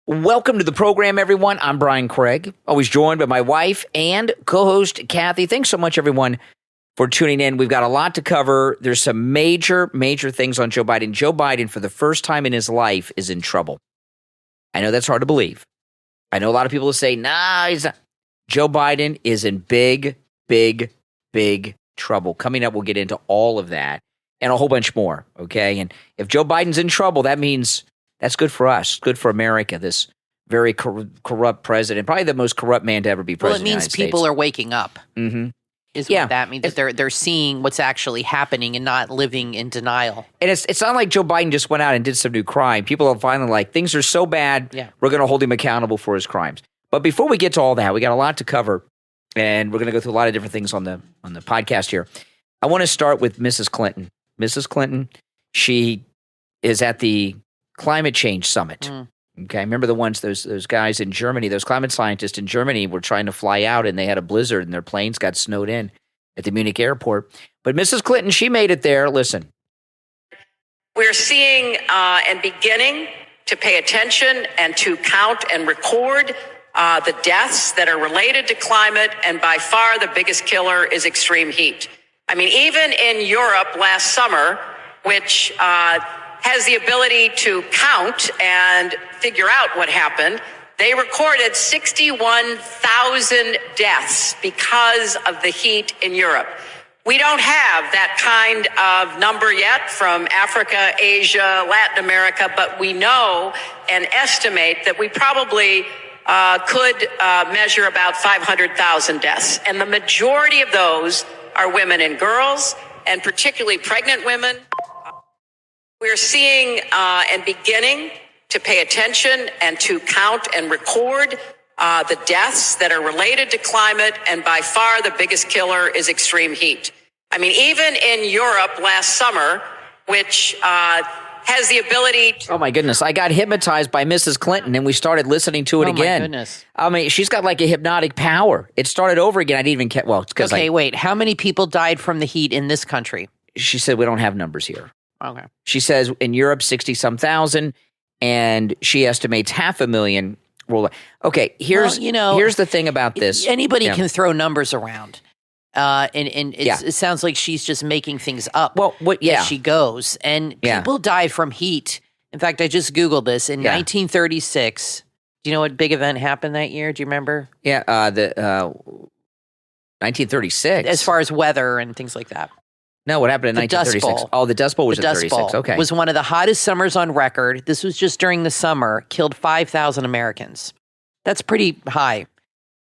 Welcome to the program, everyone. I'm Brian Craig, always joined by my wife and co-host Kathy. Thanks so much, everyone, for tuning in. We've got a lot to cover. There's some major things on Joe Biden. Joe Biden, for the first time in his life, is in trouble. I know that's hard to believe. I know a lot of people will say, nah, he's not. Joe Biden is in big trouble. Coming up, we'll get into all of that and a whole bunch more, okay? And if Joe Biden's in trouble, that means that's good for us, good for America, this very corrupt president, probably the most corrupt man to ever be president. Well, it means people are waking up. Mm-hmm. Is what that means, that they're seeing what's actually happening and not living in denial. And it's not like Joe Biden just went out and did some new crime. People are finally like, things are so bad, we're going to hold him accountable for his crimes. But before we get to all that, we got a lot to cover, and we're going to go through a lot of different things on the podcast here. I want to start with Mrs. Clinton. Mrs. Clinton, she is at the Climate Change Summit. Okay, remember those guys in Germany, those climate scientists in Germany were trying to fly out and they had a blizzard and their planes got snowed in at the Munich airport. But Mrs. Clinton, she made it there. Listen. We're seeing and beginning to pay attention and to count and record the deaths that are related to climate, and by far the biggest killer is extreme heat. I mean, even in Europe last summer, which has the ability to count and figure out what happened, they recorded 61,000 deaths because of the heat in Europe. We don't have that kind of number yet from Africa, Asia, Latin America, but we know and estimate that we probably could measure about 500,000 deaths. And the majority of those are women and girls, and particularly pregnant women. We're seeing and beginning to pay attention and to count and record the deaths that are related to climate, and by far the biggest killer is extreme heat. I mean, even in Europe last summer, which has the ability to— Oh, my goodness. I got hypnotized by Mrs. Clinton, and we started listening to it again. Oh, my goodness. I mean, she's got like a hypnotic power. It started over again. I didn't even catch— well, it's because wait. How many people died from the heat in this country? She said we don't have numbers here. Okay. She says in Europe, 60-some thousand, and she estimates 500,000 worldwide. Okay, here's the thing about this. Anybody can throw numbers around. It sounds like she's just making things up as she goes. And people die from heat. In fact, I just Googled this. In 1936, do you know what big event happened that year? Do you remember? Yeah, 1936. As far as weather and things like that. No, what happened in 1936? Dust Bowl. Oh, the Dust Bowl was in 36. Okay. Was one of the hottest summers on record. This was just during the summer, killed 5,000 Americans. That's pretty high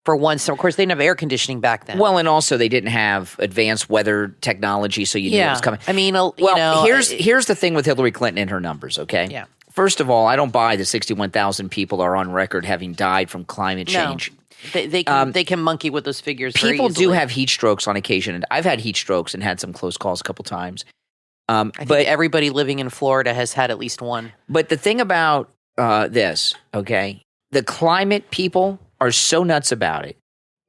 for one summer. Of course, they didn't have air conditioning back then. Well, and also they didn't have advanced weather technology, so you knew it was coming. I mean, here's the thing with Hillary Clinton and her numbers, okay? Yeah. First of all, I don't buy the 61,000 people are on record having died from climate change. No. They can monkey with those figures very People easily. do have heat strokes on occasion, and I've had heat strokes and had some close calls a couple times. I think everybody living in Florida has had at least one. But the thing about this, okay, the climate people are so nuts about it.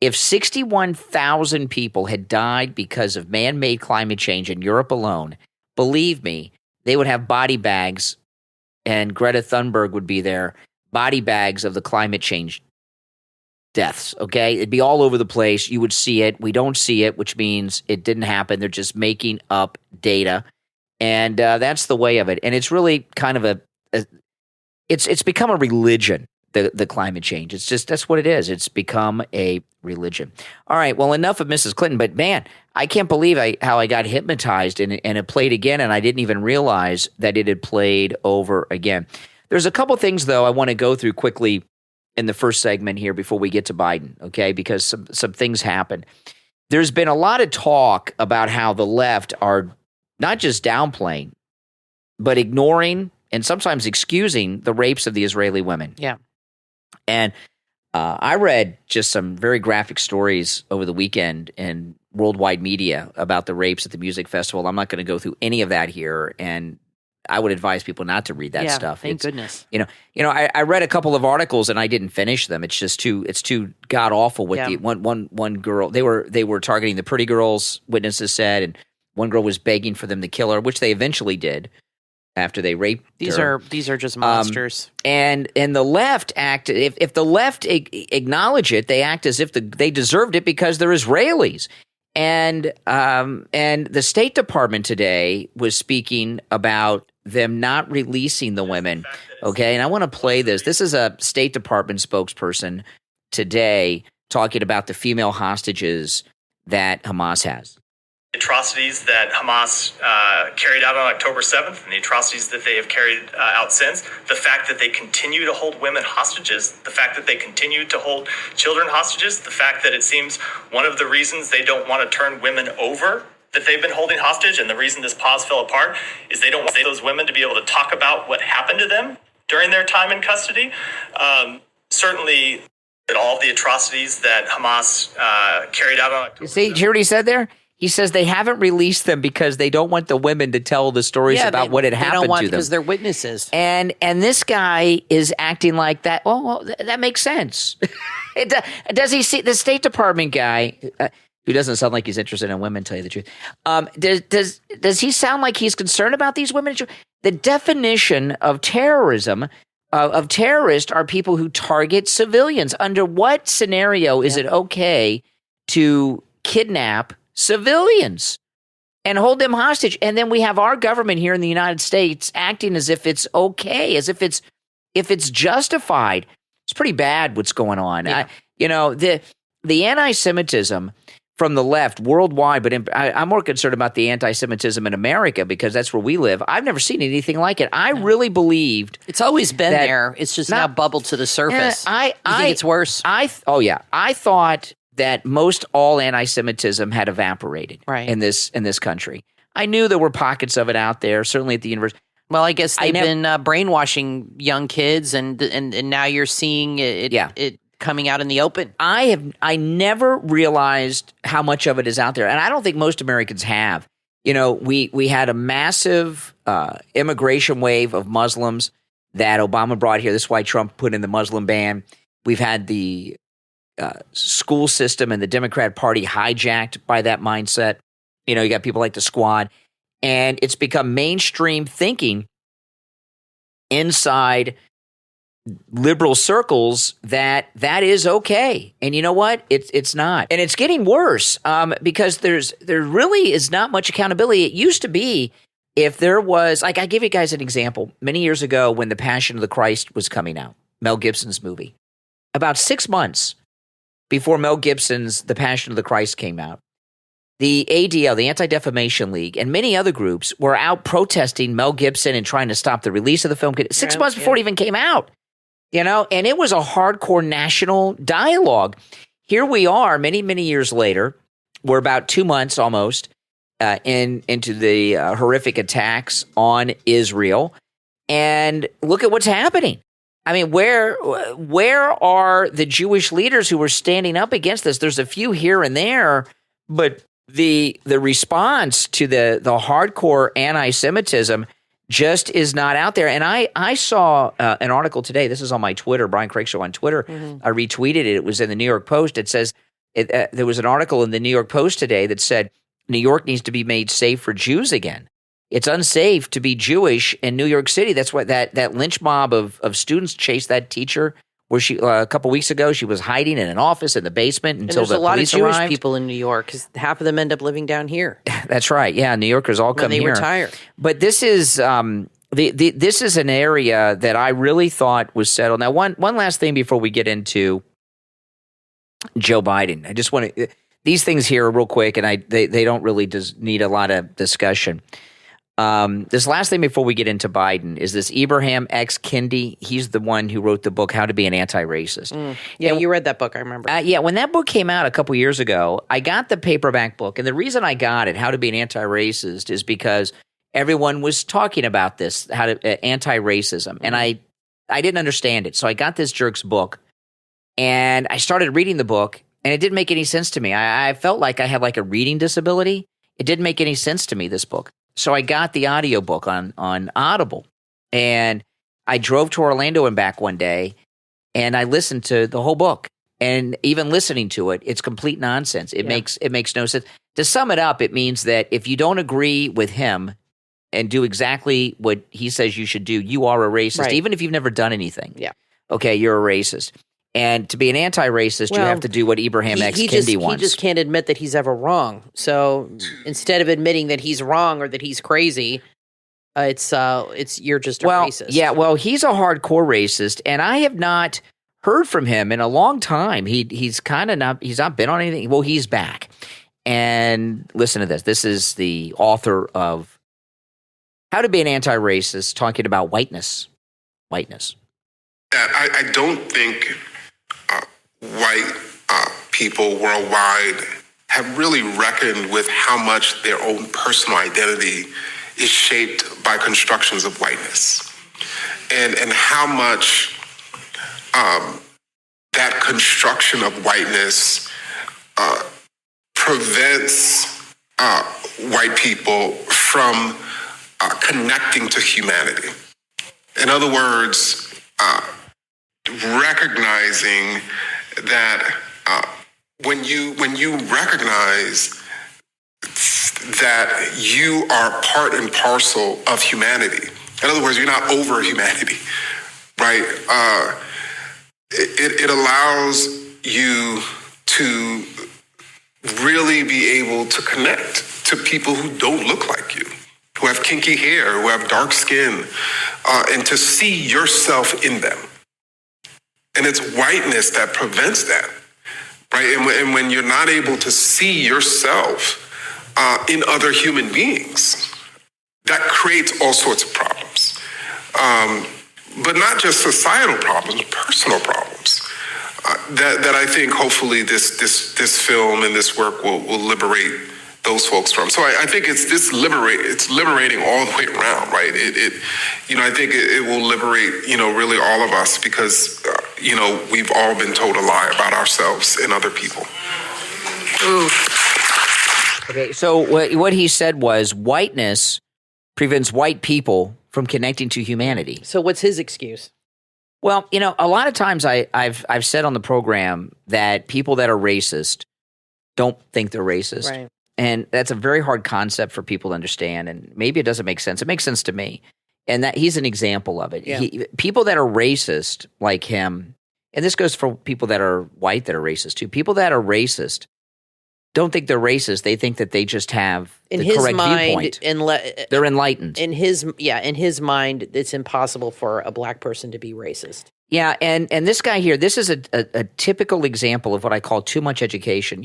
If 61,000 people had died because of man-made climate change in Europe alone, believe me, they would have body bags, and Greta Thunberg would be there, body bags of the climate change deaths, okay? It'd be all over the place. You would see it. We don't see it, which means it didn't happen. They're just making up data, and that's the way of it. And it's really kind of it's become a religion, the climate change. It's just, that's what it is. It's become a religion. All right, well, enough of Mrs. Clinton, but man, I can't believe how I got hypnotized and it played again, and I didn't even realize that it had played over again. There's a couple things, though, I want to go through quickly in the first segment here before we get to Biden, okay, because some things happened. There's been a lot of talk about how the left are not just downplaying, but ignoring and sometimes excusing the rapes of the Israeli women. Yeah. And I read just some very graphic stories over the weekend in worldwide media about the rapes at the music festival. I'm not going to go through any of that here, and I would advise people not to read that stuff. Thank goodness. I read a couple of articles and I didn't finish them. It's just too god awful. With the one girl, they were targeting the pretty girls. Witnesses said, and one girl was begging for them to kill her, which they eventually did. after they raped her. These are just monsters. And the left act, if the left acknowledge it, they act as if they deserved it because they're Israelis. And the State Department today was speaking about them not releasing the women. Okay, and I want to play this. This is a State Department spokesperson today talking about the female hostages that Hamas has. Atrocities that Hamas carried out on October 7th and the atrocities that they have carried out since, the fact that they continue to hold women hostages, the fact that they continue to hold children hostages, the fact that it seems one of the reasons they don't want to turn women over that they've been holding hostage and the reason this pause fell apart is they don't want those women to be able to talk about what happened to them during their time in custody. Certainly, all the atrocities that Hamas carried out on October 7th. See, did you hear what he said there? He says they haven't released them because they don't want the women to tell the stories about what had happened to them. Because they're witnesses. And this guy is acting like that. Well, that makes sense. Does he see the State Department guy, who doesn't sound like he's interested in women, tell you the truth? Does he sound like he's concerned about these women? The definition of terrorism, of terrorist, are people who target civilians. Under what scenario is it okay to kidnap civilians and hold them hostage? And then we have our government here in the United States acting as if it's okay, as if it's justified. It's pretty bad what's going on. The anti-Semitism from the left worldwide, but I'm more concerned about the anti-Semitism in America because that's where we live. I've never seen anything like it. I really believed it's always been there. It's just now bubbled to the surface. I think it's worse. I thought that most all anti-Semitism had evaporated in this country. I knew there were pockets of it out there, certainly at the university. Well, I guess they've been brainwashing young kids, and now you're seeing it coming out in the open. I never realized how much of it is out there, and I don't think most Americans have. We had a massive immigration wave of Muslims that Obama brought here. This is why Trump put in the Muslim ban. We've had the school system and the Democrat Party hijacked by that mindset. You got people like the Squad, and it's become mainstream thinking inside liberal circles that is okay. And you know what? It's not. And it's getting worse because there really is not much accountability. It used to be if there was, like, I give you guys an example. Many years ago when The Passion of the Christ was coming out, Mel Gibson's movie, about 6 months before Mel Gibson's The Passion of the Christ came out, the ADL, the Anti-Defamation League, and many other groups were out protesting Mel Gibson and trying to stop the release of the film 6 months before it even came out. And it was a hardcore national dialogue. Here we are many, many years later. We're about 2 months almost into the horrific attacks on Israel. And look at what's happening. I mean, where are the Jewish leaders who were standing up against this? There's a few here and there, but the response to the hardcore anti-Semitism just is not out there. And I saw an article today. This is on my Twitter, Brian Craig Show on Twitter. Mm-hmm. I retweeted it. It was in the New York Post. It says there was an article in the New York Post today that said New York needs to be made safe for Jews again. It's unsafe to be Jewish in New York City. That's what that lynch mob of students chased that teacher where she a couple weeks ago she was hiding in an office in the basement until the police arrived. There's a lot of Jewish people in New York because half of them end up living down here. That's right. Yeah, New Yorkers all come here. When they retire. But this is this is an area that I really thought was settled. Now, one last thing before we get into Joe Biden. I just want to these things here real quick, and they don't really need a lot of discussion. This last thing before we get into Biden is this Ibrahim X. Kendi. He's the one who wrote the book, How to Be an Anti-Racist. Yeah, you read that book, I remember. Yeah, when that book came out a couple years ago, I got the paperback book. And the reason I got it, How to Be an Anti-Racist, is because everyone was talking about this, anti-racism. And I didn't understand it. So I got this jerk's book, and I started reading the book, and it didn't make any sense to me. I felt like I had like a reading disability. It didn't make any sense to me, this book. So I got the audiobook on Audible, and I drove to Orlando and back one day, and I listened to the whole book. And even listening to it, it's complete nonsense. It makes no sense. To sum it up, it means that if you don't agree with him, and do exactly what he says you should do, you are a racist, even if you've never done anything. Yeah. Okay, you're a racist. And to be an anti-racist, you have to do what Abraham X. Kendi wants. He just can't admit that he's ever wrong. So instead of admitting that he's wrong or that he's crazy, it's you're just a racist. Yeah, well, he's a hardcore racist, and I have not heard from him in a long time. He's not been on anything. Well, he's back. And listen to this. This is the author of How to Be an Anti-Racist, talking about whiteness. Whiteness. I don't think white people worldwide have really reckoned with how much their own personal identity is shaped by constructions of whiteness, and how much that construction of whiteness prevents white people from connecting to humanity. In other words, recognizing that when you recognize that you are part and parcel of humanity, in other words, you're not over humanity, right? It allows you to really be able to connect to people who don't look like you, who have kinky hair, who have dark skin, and to see yourself in them. And it's whiteness that prevents that, right? And when you're not able to see yourself in other human beings, that creates all sorts of problems. But not just societal problems, personal problems. That I think hopefully this film and this work will liberate those folks from. So I think it's liberating all the way around, right? I think it will liberate, really all of us, because, we've all been told a lie about ourselves and other people. Ooh. Okay, so what he said was whiteness prevents white people from connecting to humanity. So what's his excuse? Well, a lot of times I've said on the program that people that are racist don't think they're racist. Right. And that's a very hard concept for people to understand, and maybe it doesn't make sense. It makes sense to me. And that he's an example of it. Yeah. People that are racist like him, and this goes for people that are white that are racist too. People that are racist don't think they're racist. They think that they just have the correct viewpoint. They're enlightened. In his mind, it's impossible for a black person to be racist. Yeah, and this guy here, this is a typical example of what I call too much education.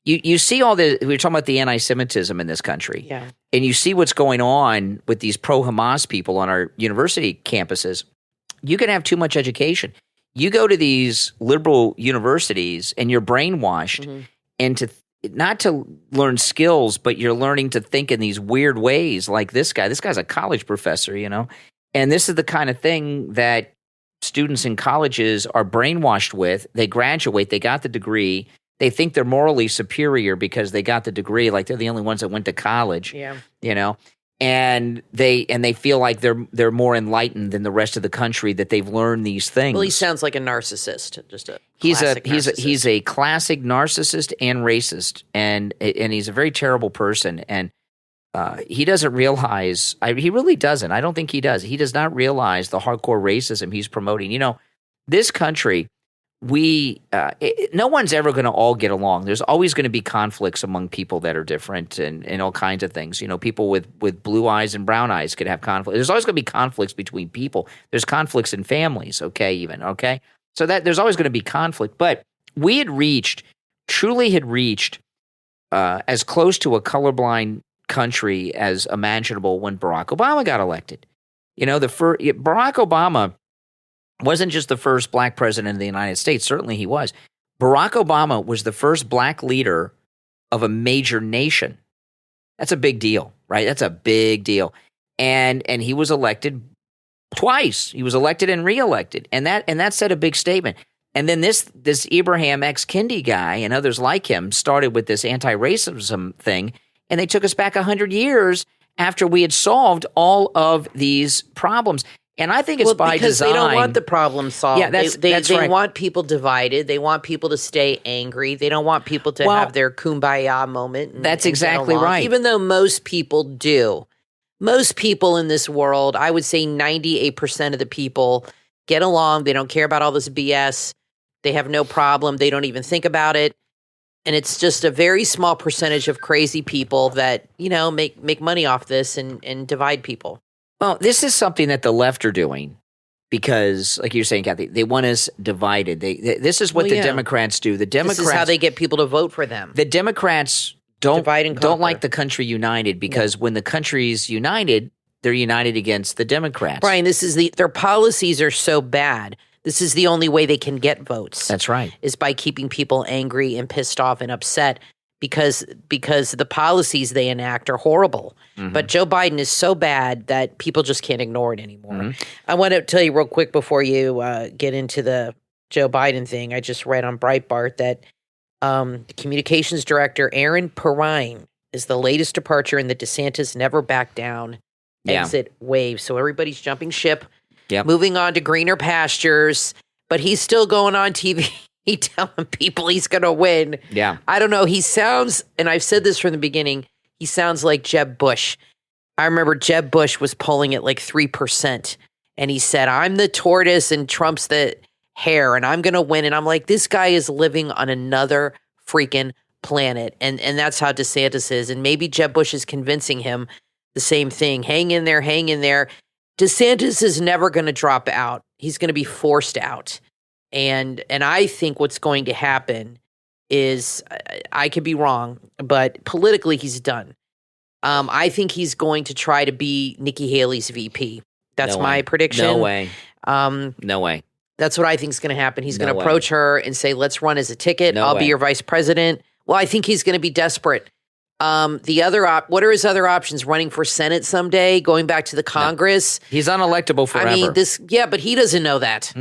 You see all the, we're talking about the anti-Semitism in this country. Yeah. And you see what's going on with these pro-Hamas people on our university campuses. You can have too much education. You go to these liberal universities and you're brainwashed and not to learn skills, but you're learning to think in these weird ways like this guy. This guy's a college professor, and this is the kind of thing that students in colleges are brainwashed with. They graduate, they got the degree. They think they're morally superior because they got the degree, like they're the only ones that went to college. Yeah. And they feel like they're more enlightened than the rest of the country, that they've learned these things. Well, he sounds like a narcissist, just a he's a classic narcissist and racist, and he's a very terrible person. And he doesn't realize. He really doesn't. I don't think he does. He does not realize the hardcore racism he's promoting. This country. No one's ever going to all get along. There's always going to be conflicts among people that are different and all kinds of things. People with blue eyes and brown eyes could have conflict. There's always going to be conflicts between people. There's conflicts in families, okay? So that there's always going to be conflict. But we truly had reached as close to a colorblind country as imaginable when Barack Obama got elected. Barack Obama wasn't just the first black president of the United States. Certainly he was. Barack Obama was the first black leader of a major nation. That's a big deal, right? That's a big deal. And he was elected twice. He was elected and reelected. And that said a big statement. And then this Abraham X. Kendi guy and others like him started with this anti-racism thing, and they took us back 100 years after we had solved all of these problems. And I think it's by design. They don't want the problem solved. Yeah, that's they right. want people divided. They want people to stay angry. They don't want people to have their kumbaya moment. That's exactly right. Even though most people do. most people in this world, I would say 98% of the people get along. They don't care about all this BS. They have no problem. They don't even think about it. And it's just a very small percentage of crazy people that, make money off this and divide people. Well, this is something that the left are doing because, like you're saying, Kathy, they want us divided. This is what the Democrats do. The Democrats, this is how they get people to vote for them. The Democrats don't like the country united because when the country's united, they're united against the Democrats. Brian, their policies are so bad. This is the only way they can get votes. That's right. Is by keeping people angry and pissed off and upset because the policies they enact are horrible. Mm-hmm. But Joe Biden is so bad that people just can't ignore it anymore. Mm-hmm. I want to tell you real quick before you get into the Joe Biden thing. I just read on Breitbart that the communications director, Aaron Perrine, is the latest departure in the DeSantis never back down exit wave. So everybody's jumping ship. Yep. Moving on to greener pastures, but he's still going on TV telling people he's going to win. Yeah. I don't know. He sounds, and I've said this from the beginning, he sounds like Jeb Bush. I remember Jeb Bush was polling at like 3%, and he said, I'm the tortoise and Trump's the hare, and I'm going to win. And I'm like, this guy is living on another freaking planet. And that's how DeSantis is. And maybe Jeb Bush is convincing him the same thing. Hang in there, hang in there. DeSantis is never going to drop out. He's going to be forced out. And I think what's going to happen is, I could be wrong, but politically he's done. I think he's going to try to be Nikki Haley's VP. That's my prediction. No way. No way. That's what I think is going to happen. He's going to approach her and say, let's run as a ticket. I'll be your vice president. Well, I think he's going to be desperate. What are his other options? Running for Senate someday, going back to the Congress. No. He's unelectable forever. I mean, but he doesn't know that.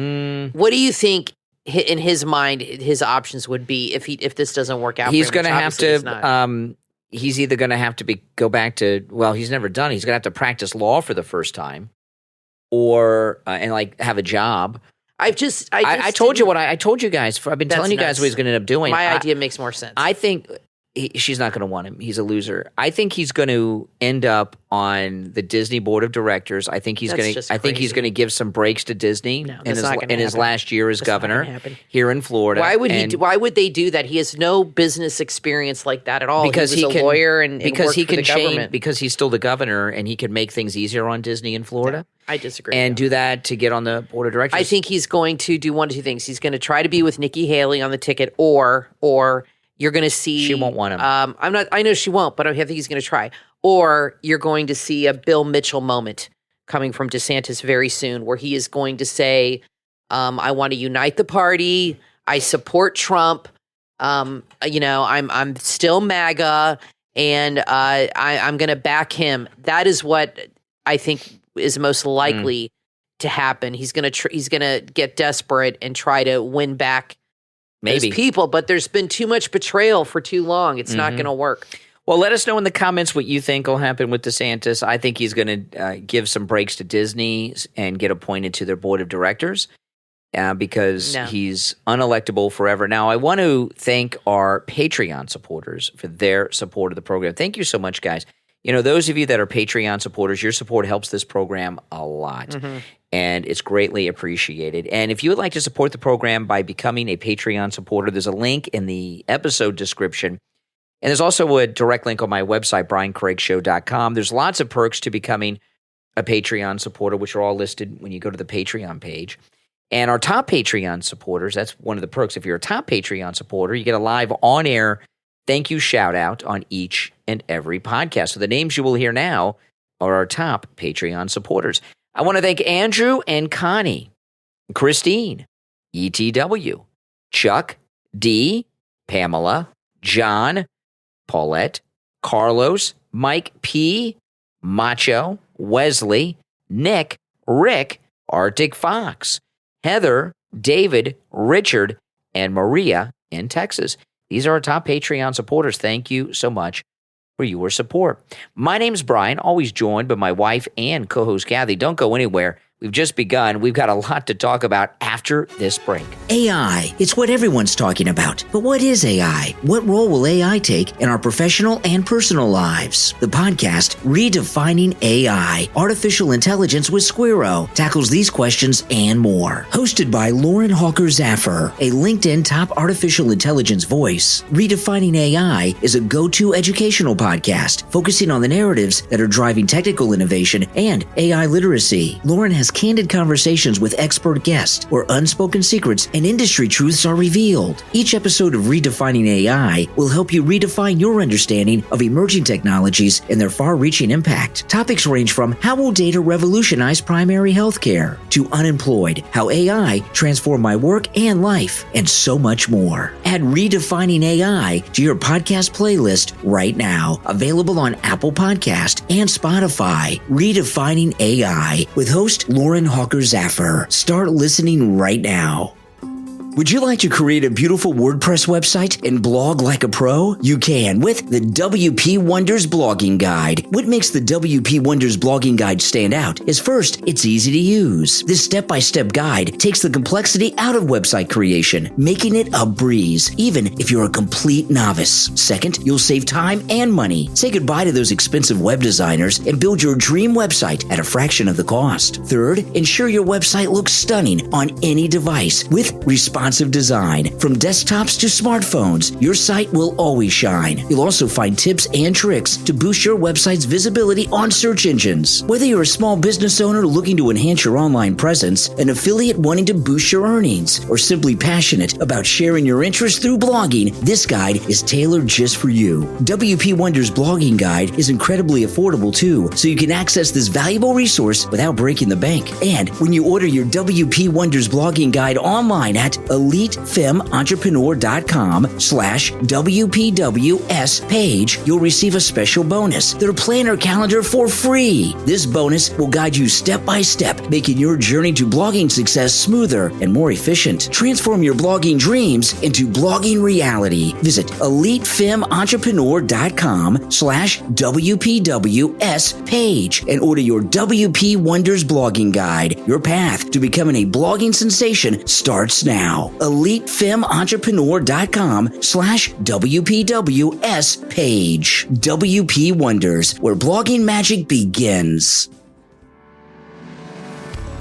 What do you think in his mind his options would be if this doesn't work out? He's going to have to. He's either going to have to go back to. Well, he's never done. He's going to have to practice law for the first time, or and have a job. I told you what I told you guys. I've been telling you guys what he's going to end up doing. My idea makes more sense. I think. She's not going to want him. He's a loser. I think he's going to end up on the Disney board of directors. I think he's going to. I think he's going to give some breaks to Disney in his last year as governor here in Florida. Why would they do that? He has no business experience like that at all. Because he was a lawyer and because he can change. Because he's still the governor and he can make things easier on Disney in Florida. No, I disagree. And do that to get on the board of directors. I think he's going to do one of two things. He's going to try to be with Nikki Haley on the ticket, or you're going to see. She won't want him. I know she won't, but I think he's going to try. Or you're going to see a Bill Mitchell moment coming from DeSantis very soon, where he is going to say, "I want to unite the party. I support Trump. I'm still MAGA, and I'm going to back him." That is what I think is most likely to happen. He's going to get desperate and try to win back. Maybe people, but there's been too much betrayal for too long. It's not going to work. Well, let us know in the comments what you think will happen with DeSantis. I think he's going to give some breaks to Disney and get appointed to their board of directors because he's unelectable forever. Now, I want to thank our Patreon supporters for their support of the program. Thank you so much, guys. Those of you that are Patreon supporters, your support helps this program a lot, and it's greatly appreciated. And if you would like to support the program by becoming a Patreon supporter, there's a link in the episode description, and there's also a direct link on my website, briancraigshow.com. There's lots of perks to becoming a Patreon supporter, which are all listed when you go to the Patreon page. And our top Patreon supporters, that's one of the perks. If you're a top Patreon supporter, you get a live on-air thank you shout out on each and every podcast. So the names you will hear now are our top Patreon supporters. I want to thank Andrew and Connie, Christine, ETW, Chuck, D, Pamela, John, Paulette, Carlos, Mike P, Macho, Wesley, Nick, Rick, ActicFox, Heather, David, Richard, and Maria in Texas. These are our top Patreon supporters. Thank you so much for your support. My name's Brian, always joined by my wife and co-host Kathy. Don't go anywhere. We've just begun. We've got a lot to talk about after this break. AI. It's what everyone's talking about. But what is AI? What role will AI take in our professional and personal lives? The podcast, Redefining AI, Artificial Intelligence with Squirrel, tackles these questions and more. Hosted by Lauren Hawker-Zaffer, a LinkedIn top artificial intelligence voice, Redefining AI is a go-to educational podcast focusing on the narratives that are driving technical innovation and AI literacy. Lauren has candid conversations with expert guests where unspoken secrets and industry truths are revealed. Each episode of Redefining AI will help you redefine your understanding of emerging technologies and their far-reaching impact. Topics range from how will data revolutionize primary healthcare to unemployed, how AI transformed my work and life, and so much more. Add Redefining AI to your podcast playlist right now. Available on Apple Podcast and Spotify. Redefining AI with host Lauren Hawker-Zaffer. Start listening right now. Would you like to create a beautiful WordPress website and blog like a pro? You can with the WP Wonders Blogging Guide. What makes the WP Wonders Blogging Guide stand out is first, it's easy to use. This step-by-step guide takes the complexity out of website creation, making it a breeze, even if you're a complete novice. Second, you'll save time and money. Say goodbye to those expensive web designers and build your dream website at a fraction of the cost. Third, ensure your website looks stunning on any device with responsive design. From desktops to smartphones, your site will always shine. You'll also find tips and tricks to boost your website's visibility on search engines. Whether you're a small business owner looking to enhance your online presence, an affiliate wanting to boost your earnings, or simply passionate about sharing your interests through blogging, this guide is tailored just for you. WP Wonders Blogging Guide is incredibly affordable too, so you can access this valuable resource without breaking the bank. And when you order your WP Wonders Blogging Guide online at elitefementrepreneur.com/WPWS page, you'll receive a special bonus, their planner calendar for free. This bonus will guide you step by step, making your journey to blogging success smoother and more efficient. Transform your blogging dreams into blogging reality. Visit elitefementrepreneur.com/WPWS page and order your WP Wonders Blogging Guide. Your path to becoming a blogging sensation starts now. elitefementrepreneur.com/WPWS page. WP Wonders, where blogging magic begins.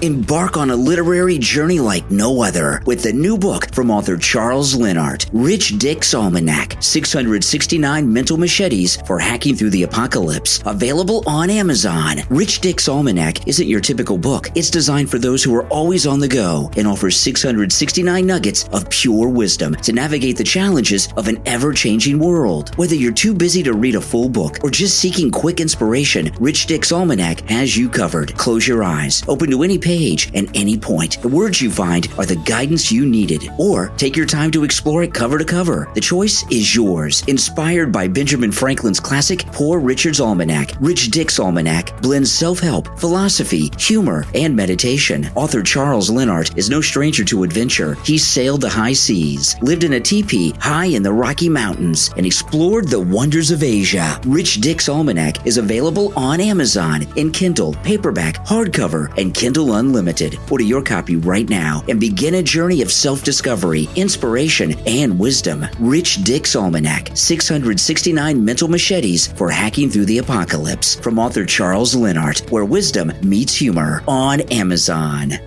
Embark on a literary journey like no other with the new book from author Charles Lennart, Rich Dick's Almanac, 669 Mental Machetes for Hacking Through the Apocalypse, available on Amazon. Rich Dick's Almanac isn't your typical book. It's designed for those who are always on the go and offers 669 nuggets of pure wisdom to navigate the challenges of an ever-changing world. Whether you're too busy to read a full book or just seeking quick inspiration, Rich Dick's Almanac has you covered. Close your eyes, open to any page and any point. The words you find are the guidance you needed. Or take your time to explore it cover to cover. The choice is yours. Inspired by Benjamin Franklin's classic Poor Richard's Almanac, Rich Dick's Almanac blends self-help, philosophy, humor, and meditation. Author Charles Lennart is no stranger to adventure. He sailed the high seas, lived in a teepee high in the Rocky Mountains, and explored the wonders of Asia. Rich Dick's Almanac is available on Amazon in Kindle, paperback, hardcover, and Kindle Unlimited. Order your copy right now and begin a journey of self-discovery, inspiration, and wisdom. Rich Dick's Almanac, 669 Mental Machetes for Hacking Through the Apocalypse, from author Charles Lennart, where wisdom meets humor, on Amazon.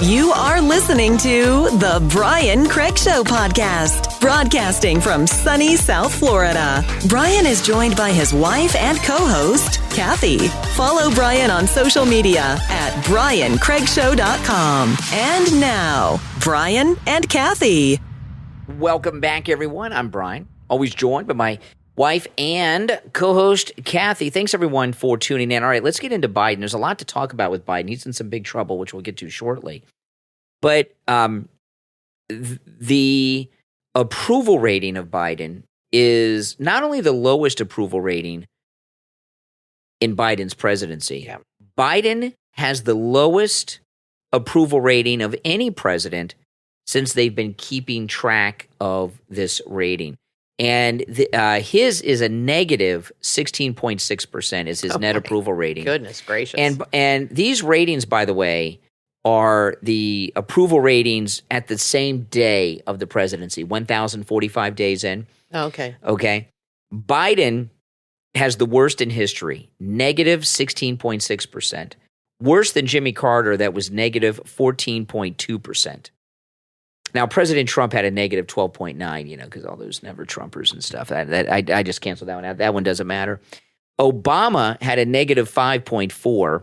You are listening to The Brian Craig Show podcast, broadcasting from sunny South Florida. Brian is joined by his wife and co-host, Kathy. Follow Brian on social media at BrianCraigShow.com. And now, Brian and Kathy. Welcome back, everyone. I'm Brian, always joined by my wife and co-host, Kathy. Thanks, everyone, for tuning in. All right, let's get into Biden. There's a lot to talk about with Biden. He's in some big trouble, which we'll get to shortly. But the approval rating of Biden is not only the lowest approval rating in Biden's presidency. Yeah. Biden has the lowest approval rating of any president since they've been keeping track of this rating. And his is a negative 16.6% is his net approval rating. Goodness gracious. And these ratings, by the way, are the approval ratings at the same day of the presidency, 1,045 days in. Oh, okay. Okay. Biden has the worst in history, negative 16.6%. Worse than Jimmy Carter, that was negative 14.2%. Now, President Trump had a negative 12.9, because all those never Trumpers and stuff. I just canceled that one out. That one doesn't matter. Obama had a negative 5.4.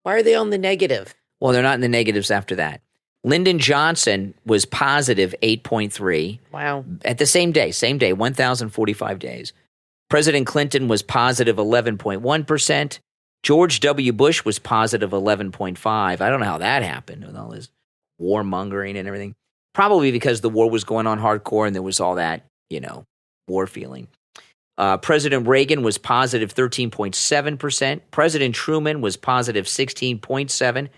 Why are they on the negative? Well, they're not in the negatives after that. Lyndon Johnson was positive 8.3. Wow. At the same day, 1,045 days. President Clinton was positive 11.1%. George W. Bush was positive 11.5. I don't know how that happened with all this warmongering and everything. Probably because the war was going on hardcore and there was all that, war feeling. President Reagan was positive 13.7%. President Truman was positive 16.7%.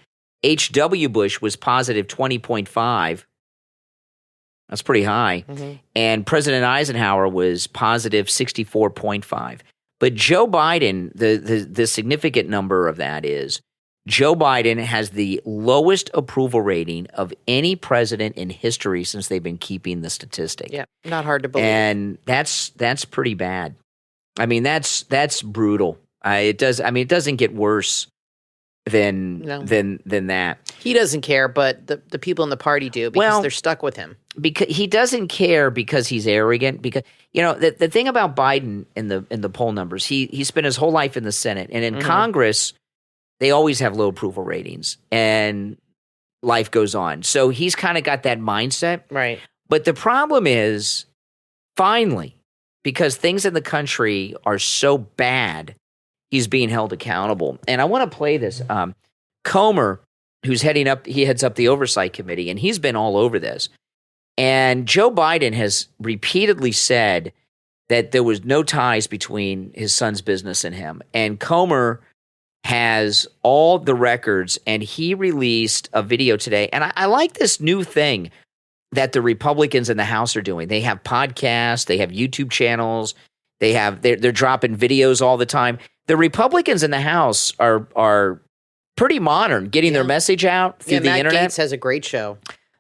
H.W. Bush was positive 20.5%. That's pretty high. Mm-hmm. And President Eisenhower was positive 64.5%. But Joe Biden, the significant number of that is Joe Biden has the lowest approval rating of any president in history since they've been keeping the statistic. Yeah, not hard to believe. And that's pretty bad. I mean, that's brutal. It doesn't get worse than that. He doesn't care, but the people in the party do because they're stuck with him. Because he doesn't care because he's arrogant. Because the thing about Biden in the poll numbers, he spent his whole life in the Senate and in Congress. They always have low approval ratings, and life goes on. So he's kind of got that mindset. Right. But the problem is, finally, because things in the country are so bad, he's being held accountable. And I want to play this. Comer, he heads up the Oversight Committee, and he's been all over this. And Joe Biden has repeatedly said that there was no ties between his son's business and him. And Comer has all the records, and he released a video today. And I like this new thing that the Republicans in the House are doing. They have podcasts, they have YouTube channels, they're dropping videos all the time. The Republicans in the House are pretty modern, getting their message out through the internet. Matt Gaetz has a great show.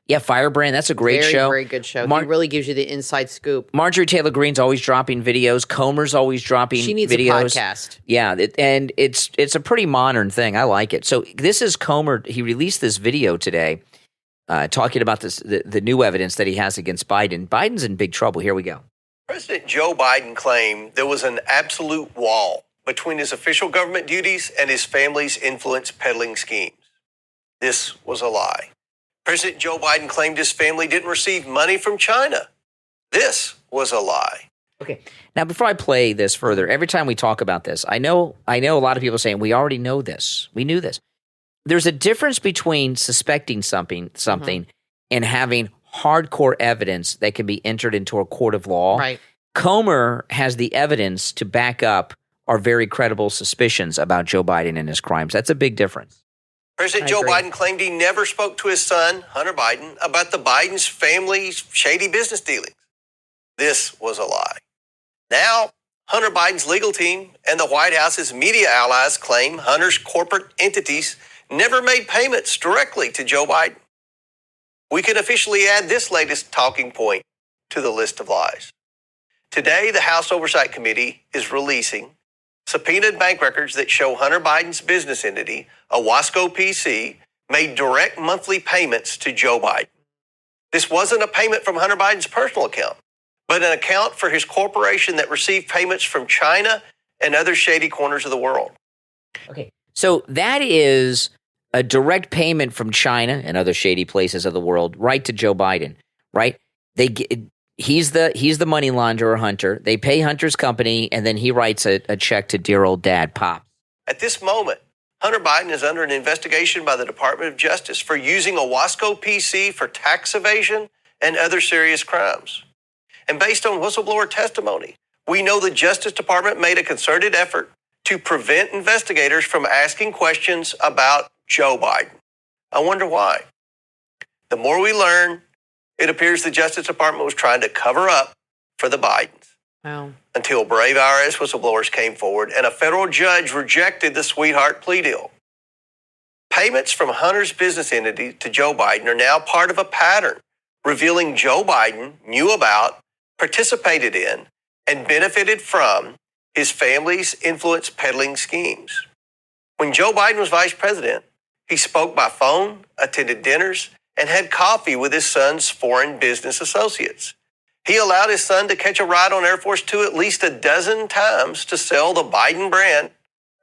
Yeah, Firebrand, that's a great show. Very good show. He really gives you the inside scoop. Marjorie Taylor Greene's always dropping videos. Comer's always dropping videos. She needs a podcast. Yeah, and it's a pretty modern thing. I like it. So this is Comer. He released this video today talking about the new evidence that he has against Biden. Biden's in big trouble. Here we go. President Joe Biden claimed there was an absolute wall between his official government duties and his family's influence peddling schemes. This was a lie. President Joe Biden claimed his family didn't receive money from China. This was a lie. Okay. Now, before I play this further, every time we talk about this, I know a lot of people saying, we already know this. We knew this. There's a difference between suspecting something and having hardcore evidence that can be entered into a court of law. Right. Comer has the evidence to back up our very credible suspicions about Joe Biden and his crimes. That's a big difference. President Joe Biden claimed he never spoke to his son, Hunter Biden, about the Biden's family's shady business dealings. This was a lie. Now, Hunter Biden's legal team and the White House's media allies claim Hunter's corporate entities never made payments directly to Joe Biden. We can officially add this latest talking point to the list of lies. Today, the House Oversight Committee is releasing subpoenaed bank records that show Hunter Biden's business entity, Owasco PC, made direct monthly payments to Joe Biden. This wasn't a payment from Hunter Biden's personal account, but an account for his corporation that received payments from China and other shady corners of the world. Okay, so that is a direct payment from China and other shady places of the world right to Joe Biden, right? He's the money launderer, Hunter. They pay Hunter's company, and then he writes a check to dear old dad, Pop. At this moment, Hunter Biden is under an investigation by the Department of Justice for using Owasco PC for tax evasion and other serious crimes. And based on whistleblower testimony, we know the Justice Department made a concerted effort to prevent investigators from asking questions about Joe Biden. I wonder why. The more we learn, it appears the Justice Department was trying to cover up for the Bidens. Wow. Until brave IRS whistleblowers came forward and a federal judge rejected the sweetheart plea deal. Payments from Hunter's business entity to Joe Biden are now part of a pattern revealing Joe Biden knew about, participated in, and benefited from his family's influence peddling schemes. When Joe Biden was vice president, he spoke by phone, attended dinners, and had coffee with his son's foreign business associates. He allowed his son to catch a ride on Air Force Two at least a dozen times to sell the Biden brand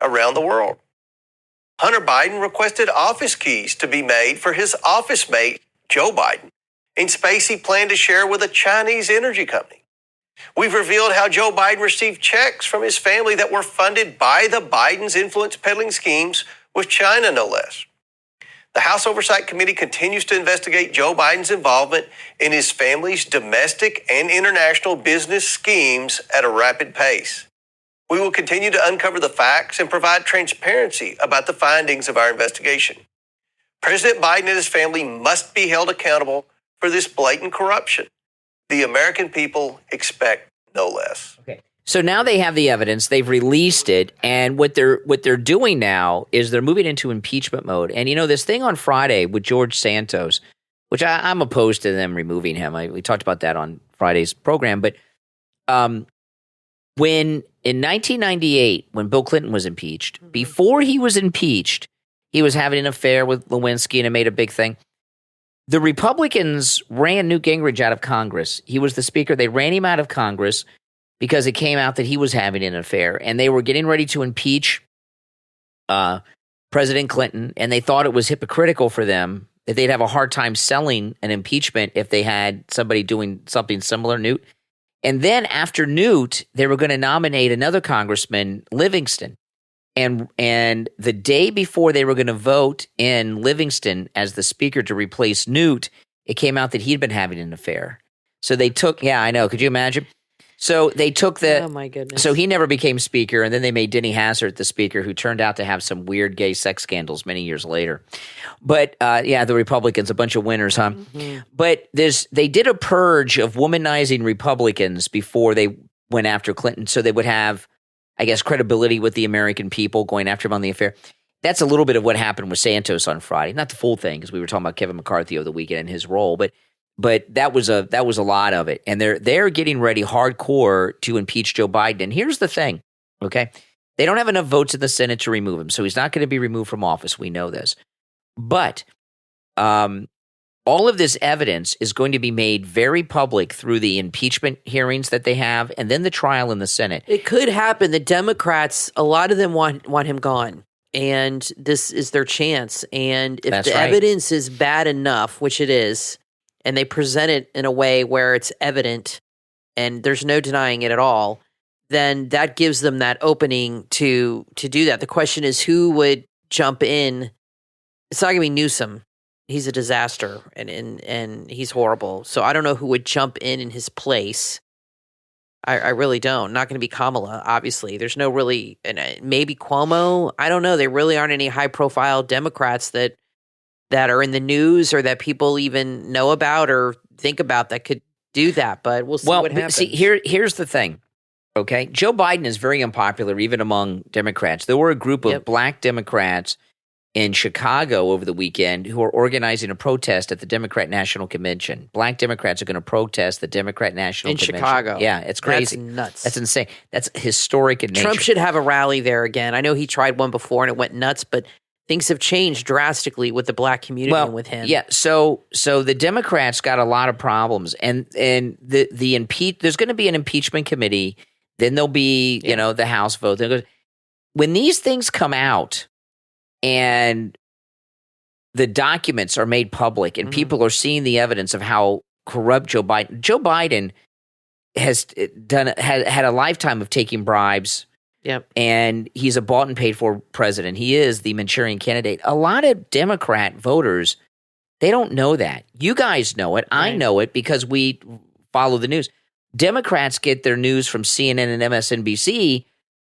around the world. Hunter Biden requested office keys to be made for his office mate, Joe Biden, in space he planned to share with a Chinese energy company. We've revealed how Joe Biden received checks from his family that were funded by the Biden's influence peddling schemes with China, no less. The House Oversight Committee continues to investigate Joe Biden's involvement in his family's domestic and international business schemes at a rapid pace. We will continue to uncover the facts and provide transparency about the findings of our investigation. President Biden and his family must be held accountable for this blatant corruption. The American people expect no less. Okay. So now they have the evidence, they've released it, and what they're doing now is they're moving into impeachment mode. And you know, this thing on Friday with George Santos, which I'm opposed to them removing him. We talked about that on Friday's program, but when in 1998, when Bill Clinton was impeached, before he was impeached, he was having an affair with Lewinsky and it made a big thing. The Republicans ran Newt Gingrich out of Congress. He was the speaker. They ran him out of Congress because it came out that he was having an affair, and they were getting ready to impeach President Clinton, and they thought it was hypocritical for them that they'd have a hard time selling an impeachment if they had somebody doing something similar, Newt. And then after Newt, they were going to nominate another congressman, Livingston. And the day before they were going to vote in Livingston as the speaker to replace Newt, it came out that he'd been having an affair. So they took, yeah, I know. Could you imagine? So they took the, oh my goodness. So he never became speaker, and then they made Denny Hazard the speaker, who turned out to have some weird gay sex scandals many years later. But yeah, the Republicans, a bunch of winners, huh? Mm-hmm. But they did a purge of womanizing Republicans before they went after Clinton, so they would have, I guess, credibility with the American people going after him on the affair. That's a little bit of what happened with Santos on Friday. Not the full thing, because we were talking about Kevin McCarthy over the weekend and his role, but that was a lot of it. And they're getting ready hardcore to impeach Joe Biden. And here's the thing, okay? They don't have enough votes in the Senate to remove him, so he's not going to be removed from office. We know this. But all of this evidence is going to be made very public through the impeachment hearings that they have and then the trial in the Senate. It could happen. The Democrats, a lot of them want him gone, and this is their chance. And if the evidence is bad enough, which it is, and they present it in a way where it's evident and there's no denying it at all, then that gives them that opening to do that. The question is, who would jump in? It's not going to be Newsom. He's a disaster, and he's horrible. So I don't know who would jump in his place. I really don't. Not going to be Kamala, obviously. There's no really, and maybe Cuomo. I don't know. There really aren't any high-profile Democrats that are in the news or that people even know about or think about that could do that. But we'll see what happens. See, here's the thing, okay? Joe Biden is very unpopular even among Democrats. There were a group of black Democrats in Chicago over the weekend who are organizing a protest at the Democrat National Convention. Black Democrats are going to protest the Democrat National Convention. In Chicago. Yeah, it's crazy. That's nuts. That's insane. That's historic in nature. Trump should have a rally there again. I know he tried one before and it went nuts, but things have changed drastically with the black community and with him. Yeah, so the Democrats got a lot of problems, and there's going to be an impeachment committee. Then there'll be the House vote. When these things come out and the documents are made public, and people are seeing the evidence of how corrupt Joe Biden has had a lifetime of taking bribes. Yep. And he's a bought and paid for president. He is the Manchurian candidate. A lot of Democrat voters, they don't know that. You guys know it. Right. I know it because we follow the news. Democrats get their news from CNN and MSNBC,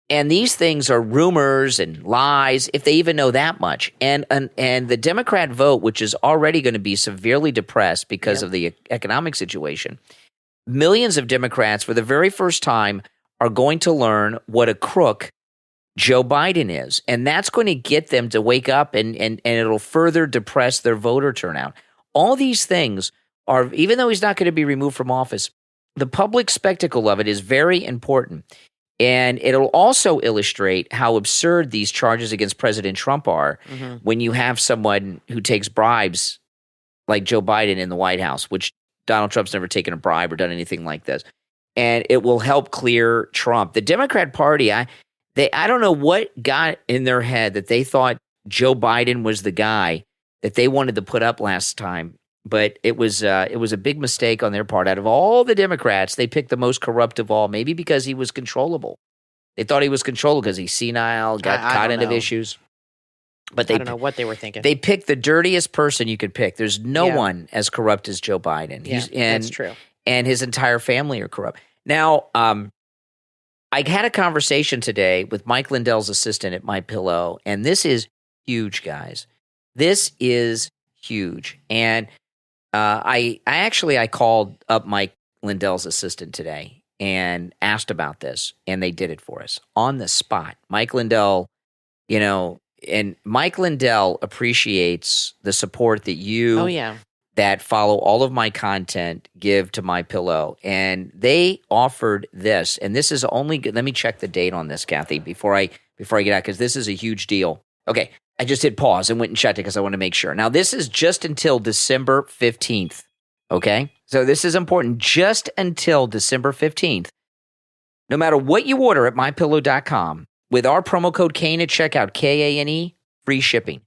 and these things are rumors and lies, if they even know that much. And the Democrat vote, which is already going to be severely depressed because of the economic situation, millions of Democrats for the very first time are going to learn what a crook Joe Biden is. And that's going to get them to wake up and it'll further depress their voter turnout. All these things are, even though he's not going to be removed from office, the public spectacle of it is very important. And it'll also illustrate how absurd these charges against President Trump are when you have someone who takes bribes like Joe Biden in the White House, which Donald Trump's never taken a bribe or done anything like this. And it will help clear Trump. The Democrat Party, I don't know what got in their head that they thought Joe Biden was the guy that they wanted to put up last time. But it was a big mistake on their part. Out of all the Democrats, they picked the most corrupt of all, maybe because he was controllable. They thought he was controllable because he's senile, got caught into issues. But I don't know what they were thinking. They picked the dirtiest person you could pick. There's no one as corrupt as Joe Biden. That's true. And his entire family are corrupt. Now, I had a conversation today with Mike Lindell's assistant at MyPillow, and this is huge, guys. This is huge. And I called up Mike Lindell's assistant today and asked about this, and they did it for us on the spot. Mike Lindell, and Mike Lindell appreciates the support that you that follow all of my content give to MyPillow. And they offered this, and this is only good. Let me check the date on this, Kathy, before I get out, because this is a huge deal. Okay, I just hit pause and went and checked it because I want to make sure. Now, this is just until December 15th, okay? So this is important, just until December 15th. No matter what you order at MyPillow.com, with our promo code Kane at checkout, Kane, free shipping.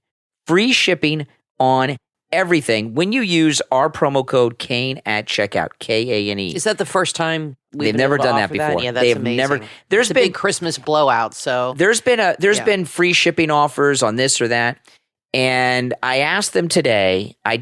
Free shipping on everything when you use our promo code Kane at checkout, Kane. Is that the first time they've never done that before? Yeah, that's amazing. There's been a big Christmas blowout, so there's been free shipping offers on this or that, and I asked them today. I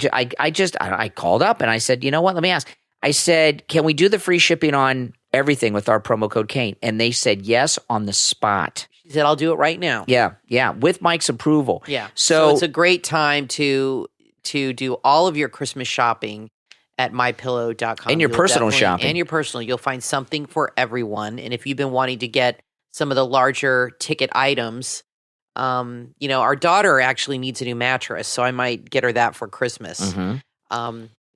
called up and I said, you know what? Let me ask. I said, can we do the free shipping on everything with our promo code Kane? And they said yes on the spot. She said, I'll do it right now. Yeah, with Mike's approval. Yeah. So it's a great time to do all of your Christmas shopping at MyPillow.com. And your personal shopping. And your personal. You'll find something for everyone. And if you've been wanting to get some of the larger ticket items, our daughter actually needs a new mattress, so I might get her that for Christmas.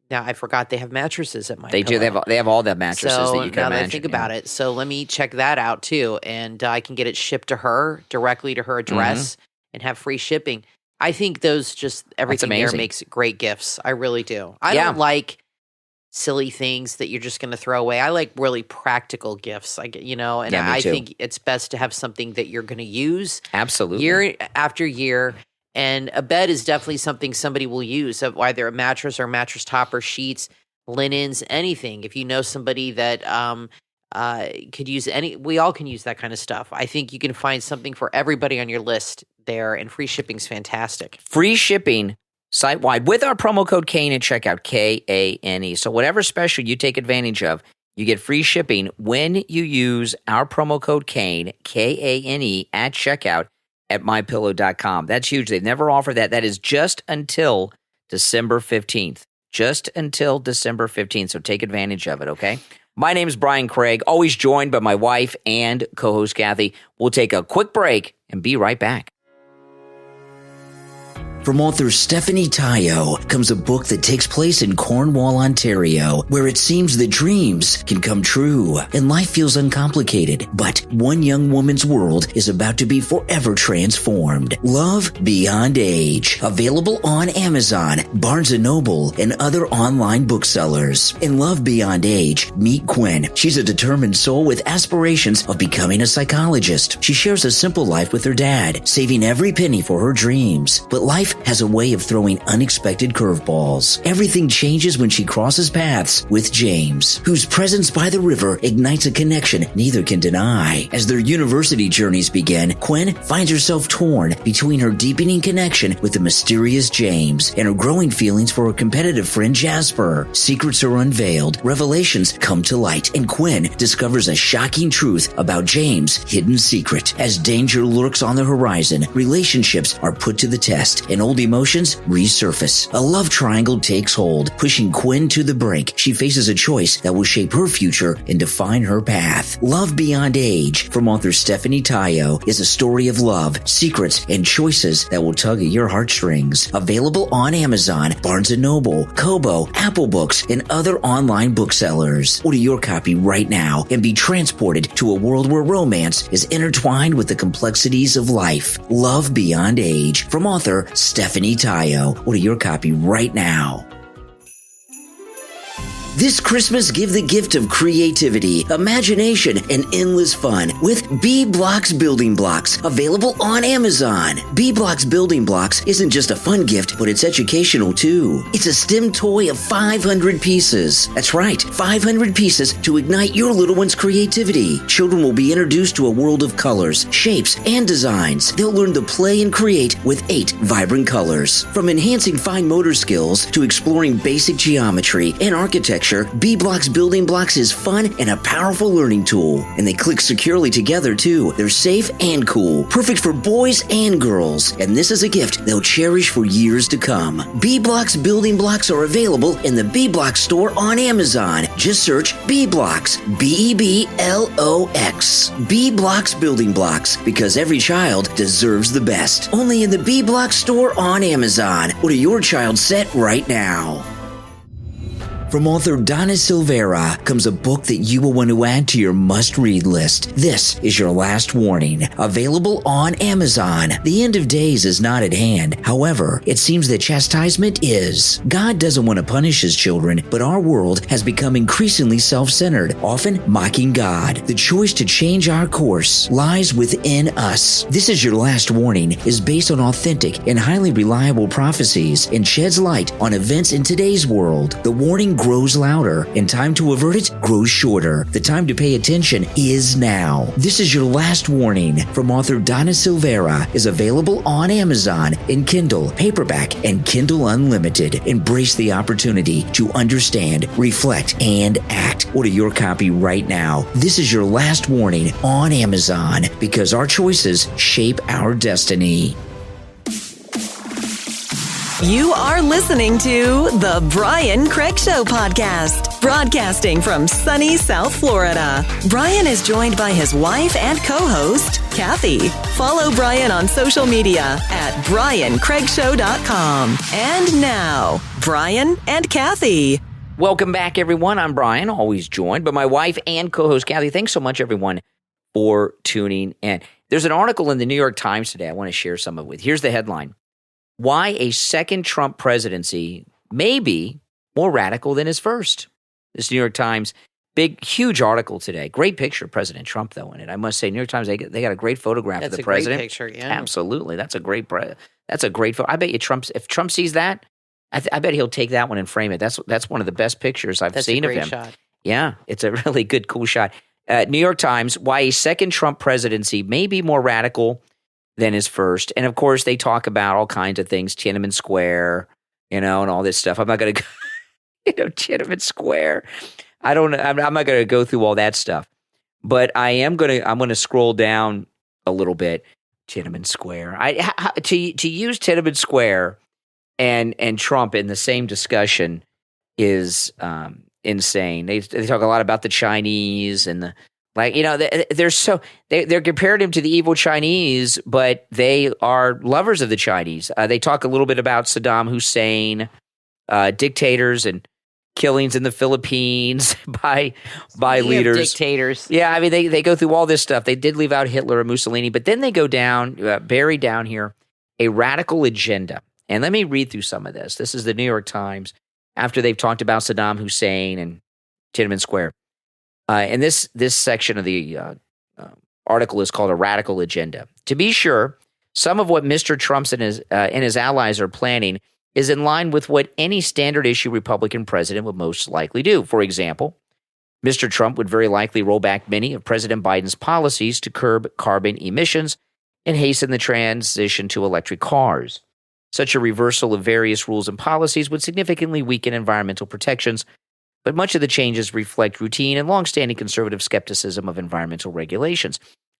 Now, I forgot they have mattresses at MyPillow. They do. They have all the mattresses that you can now imagine. That I think about it. So let me check that out, too. And I can get it shipped to her, directly to her address, and have free shipping. I think everything there makes great gifts. I really do. I don't like silly things that you're just going to throw away. I like really practical gifts. I think it's best to have something that you're going to use absolutely year after year. And a bed is definitely something somebody will use, either a mattress or mattress topper, sheets, linens, anything. If you know somebody that could use we all can use that kind of stuff. I think you can find something for everybody on your list there, and free shipping's fantastic. Free shipping site-wide with our promo code Kane at checkout, Kane. So whatever special you take advantage of, you get free shipping when you use our promo code Kane, Kane, at checkout at MyPillow.com. That's huge. They've never offered that. That is just until December 15th. Just until December 15th. So take advantage of it, okay? My name is Brian Craig, always joined by my wife and co-host Kathy. We'll take a quick break and be right back. From author Stephanie Tayo comes a book that takes place in Cornwall, Ontario, where it seems that dreams can come true and life feels uncomplicated. But one young woman's world is about to be forever transformed. Love Beyond Age. Available on Amazon, Barnes & Noble, and other online booksellers. In Love Beyond Age, meet Quinn. She's a determined soul with aspirations of becoming a psychologist. She shares a simple life with her dad, saving every penny for her dreams. But life has a way of throwing unexpected curveballs. Everything changes when she crosses paths with James, whose presence by the river ignites a connection neither can deny. As their university journeys begin, Quinn finds herself torn between her deepening connection with the mysterious James and her growing feelings for her competitive friend Jasper. Secrets are unveiled, revelations come to light, and Quinn discovers a shocking truth about James' hidden secret. As danger lurks on the horizon, relationships are put to the test, and old emotions resurface. A love triangle takes hold, pushing Quinn to the brink. She faces a choice that will shape her future and define her path. Love Beyond Age, from author Stephanie Tayo, is a story of love, secrets, and choices that will tug at your heartstrings. Available on Amazon, Barnes & Noble, Kobo, Apple Books, and other online booksellers. Order your copy right now and be transported to a world where romance is intertwined with the complexities of life. Love Beyond Age, from author Stephanie Tayo. Order your copy right now. This Christmas, give the gift of creativity, imagination, and endless fun with B-Blocks Building Blocks, available on Amazon. B-Blocks Building Blocks isn't just a fun gift, but it's educational too. It's a STEM toy of 500 pieces. That's right, 500 pieces to ignite your little one's creativity. Children will be introduced to a world of colors, shapes, and designs. They'll learn to play and create with 8 vibrant colors. From enhancing fine motor skills to exploring basic geometry and architecture, B-Blocks Building Blocks is fun and a powerful learning tool. And they click securely together too. They're safe and cool, perfect for boys and girls. And this is a gift they'll cherish for years to come. B-Blocks Building Blocks are available in the B-Blocks store on Amazon. Just search B-Blocks, B-E-B-L-O-X. B-Blocks Building Blocks, because every child deserves the best. Only in the B-Blocks store on Amazon. Order your child's set right now. From author Donna Silvera comes a book that you will want to add to your must-read list. This is Your Last Warning, available on Amazon. The end of days is not at hand. However, it seems that chastisement is. God doesn't want to punish his children, but our world has become increasingly self-centered, often mocking God. The choice to change our course lies within us. This is Your Last Warning is based on authentic and highly reliable prophecies and sheds light on events in today's world. The warning grows louder, and time to avert it grows shorter. The time to pay attention is now. This is Your Last Warning, from author Donna Silvera, is available on Amazon in Kindle, paperback, and Kindle Unlimited. Embrace the opportunity to understand, reflect, and act. Order your copy right now. This is Your Last Warning on Amazon, because our choices shape our destiny. You are listening to The Brian Craig Show podcast, broadcasting from sunny South Florida. Brian is joined by his wife and co-host, Kathy. Follow Brian on social media at BrianCraigShow.com. And now, Brian and Kathy. Welcome back, everyone. I'm Brian, always joined by my wife and co-host, Kathy. Thanks so much, everyone, for tuning in. There's an article in the New York Times today I want to share some of it with. Here's the headline. Why a second Trump presidency may be more radical than his first. This New York Times, huge article today. Great picture of President Trump, though, in it. I must say, New York Times, they got a great photograph of the president. That's a great picture, yeah. Absolutely. That's a great photo. I bet you if Trump sees that, I bet he'll take that one and frame it. That's one of the best pictures I've seen of him. Shot. Yeah, it's a really good, cool shot. New York Times, why a second Trump presidency may be more radical than his first. And of course, they talk about all kinds of things, Tiananmen Square, and all this stuff. I'm not going to go, Tiananmen Square. I'm not going to go through all that stuff. But I'm going to scroll down a little bit. Tiananmen Square. To use Tiananmen Square and Trump in the same discussion is insane. They talk a lot about the Chinese and the they're comparing him to the evil Chinese, but they are lovers of the Chinese. They talk a little bit about Saddam Hussein, dictators and killings in the Philippines by leaders. Dictators. Yeah, I mean they go through all this stuff. They did leave out Hitler and Mussolini, but then they go down, bury down here, a radical agenda. And let me read through some of this. This is the New York Times after they've talked about Saddam Hussein and Tiananmen Square. And this section of the article is called A Radical Agenda. To be sure, some of what Mr. Trump and his allies are planning is in line with what any standard issue Republican president would most likely do. For example, Mr. Trump would very likely roll back many of President Biden's policies to curb carbon emissions and hasten the transition to electric cars. Such a reversal of various rules and policies would significantly weaken environmental protections, but much of the changes reflect routine and longstanding conservative skepticism of environmental regulations.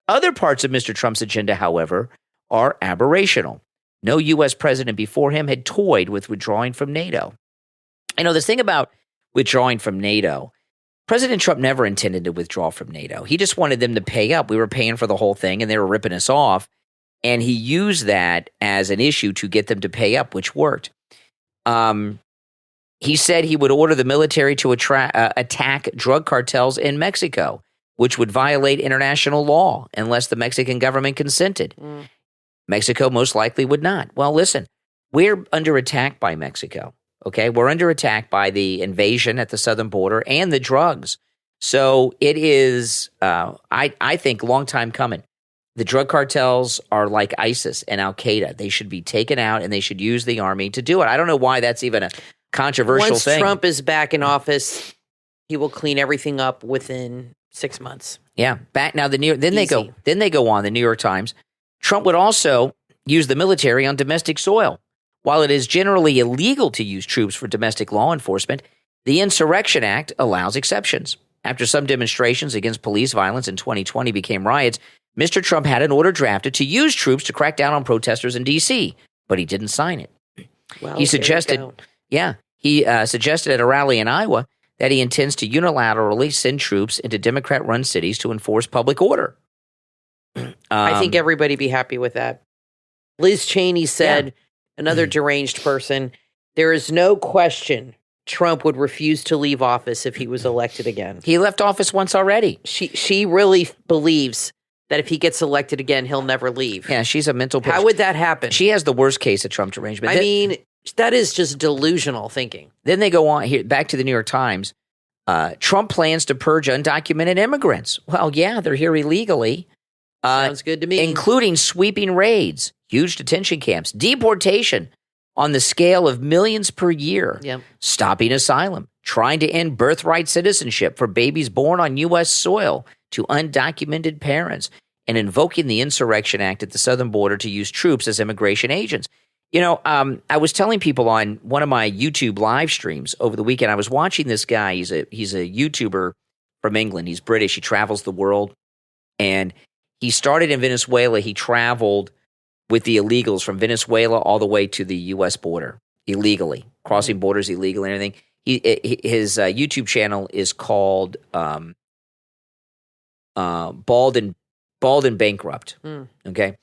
Other parts of Mr. Trump's agenda, however, are aberrational. No U.S. president before him had toyed with withdrawing from NATO. This thing about withdrawing from NATO, President Trump never intended to withdraw from NATO. He just wanted them to pay up. We were paying for the whole thing, and they were ripping us off. And he used that as an issue to get them to pay up, which worked. He said he would order the military to attack drug cartels in Mexico, which would violate international law unless the Mexican government consented. Mexico most likely would not. Well, listen, we're under attack by Mexico, okay? We're under attack by the invasion at the southern border and the drugs. So it is, I think, long time coming. The drug cartels are like ISIS and Al-Qaeda. They should be taken out, and they should use the army to do it. I don't know why that's even a controversial thing. Once Trump is back in office, he will clean everything up within 6 months. Yeah, back now. Then they go on the New York Times. Trump would also use the military on domestic soil. While it is generally illegal to use troops for domestic law enforcement, the Insurrection Act allows exceptions. After some demonstrations against police violence in 2020 became riots, Mr. Trump had an order drafted to use troops to crack down on protesters in D.C., but he didn't sign it. Well, he suggested at a rally in Iowa that he intends to unilaterally send troops into Democrat-run cities to enforce public order. I think everybody be happy with that. Liz Cheney said, another deranged person, there is no question Trump would refuse to leave office if he was elected again. He left office once already. She really believes that if he gets elected again, he'll never leave. Yeah, she's a mental patient. How would that happen? She has the worst case of Trump derangement. I mean, that is just delusional thinking. Then they go on here, back to the New York Times. Trump plans to purge undocumented immigrants. Well, yeah, they're here illegally. Sounds good to me. Including sweeping raids, huge detention camps, deportation on the scale of millions per year, stopping asylum, trying to end birthright citizenship for babies born on U.S. soil to undocumented parents, and invoking the Insurrection Act at the southern border to use troops as immigration agents. I was telling people on one of my YouTube live streams over the weekend, I was watching this guy. He's a YouTuber from England. He's British. He travels the world, and he started in Venezuela. He traveled with the illegals from Venezuela all the way to the U.S. border illegally, crossing borders illegally and everything. His YouTube channel is called Bald and Bankrupt. Okay,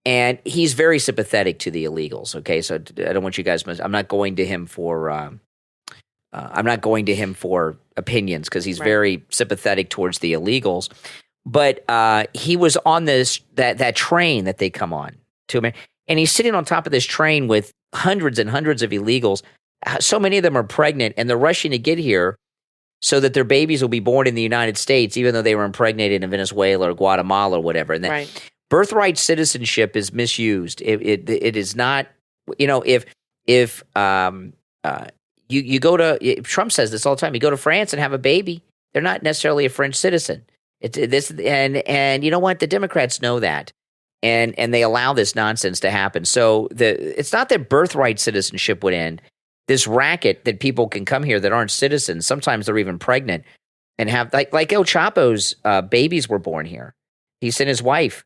and he's very sympathetic to the illegals. Okay, so I don't want you guys. I'm not going to him for. I'm not going to him for opinions because he's very sympathetic towards the illegals. But he was on that train that they come on to him, and he's sitting on top of this train with hundreds and hundreds of illegals. So many of them are pregnant, and they're rushing to get here so that their babies will be born in the United States, even though they were impregnated in Venezuela or Guatemala or whatever. And that birthright citizenship is misused. It is not. If you go to Trump says this all the time. You go to France and have a baby, they're not necessarily a French citizen. And you know what? The Democrats know that, and they allow this nonsense to happen. So it's not that birthright citizenship would end. This racket that people can come here that aren't citizens, sometimes they're even pregnant, and have like El Chapo's babies were born here. He sent his wife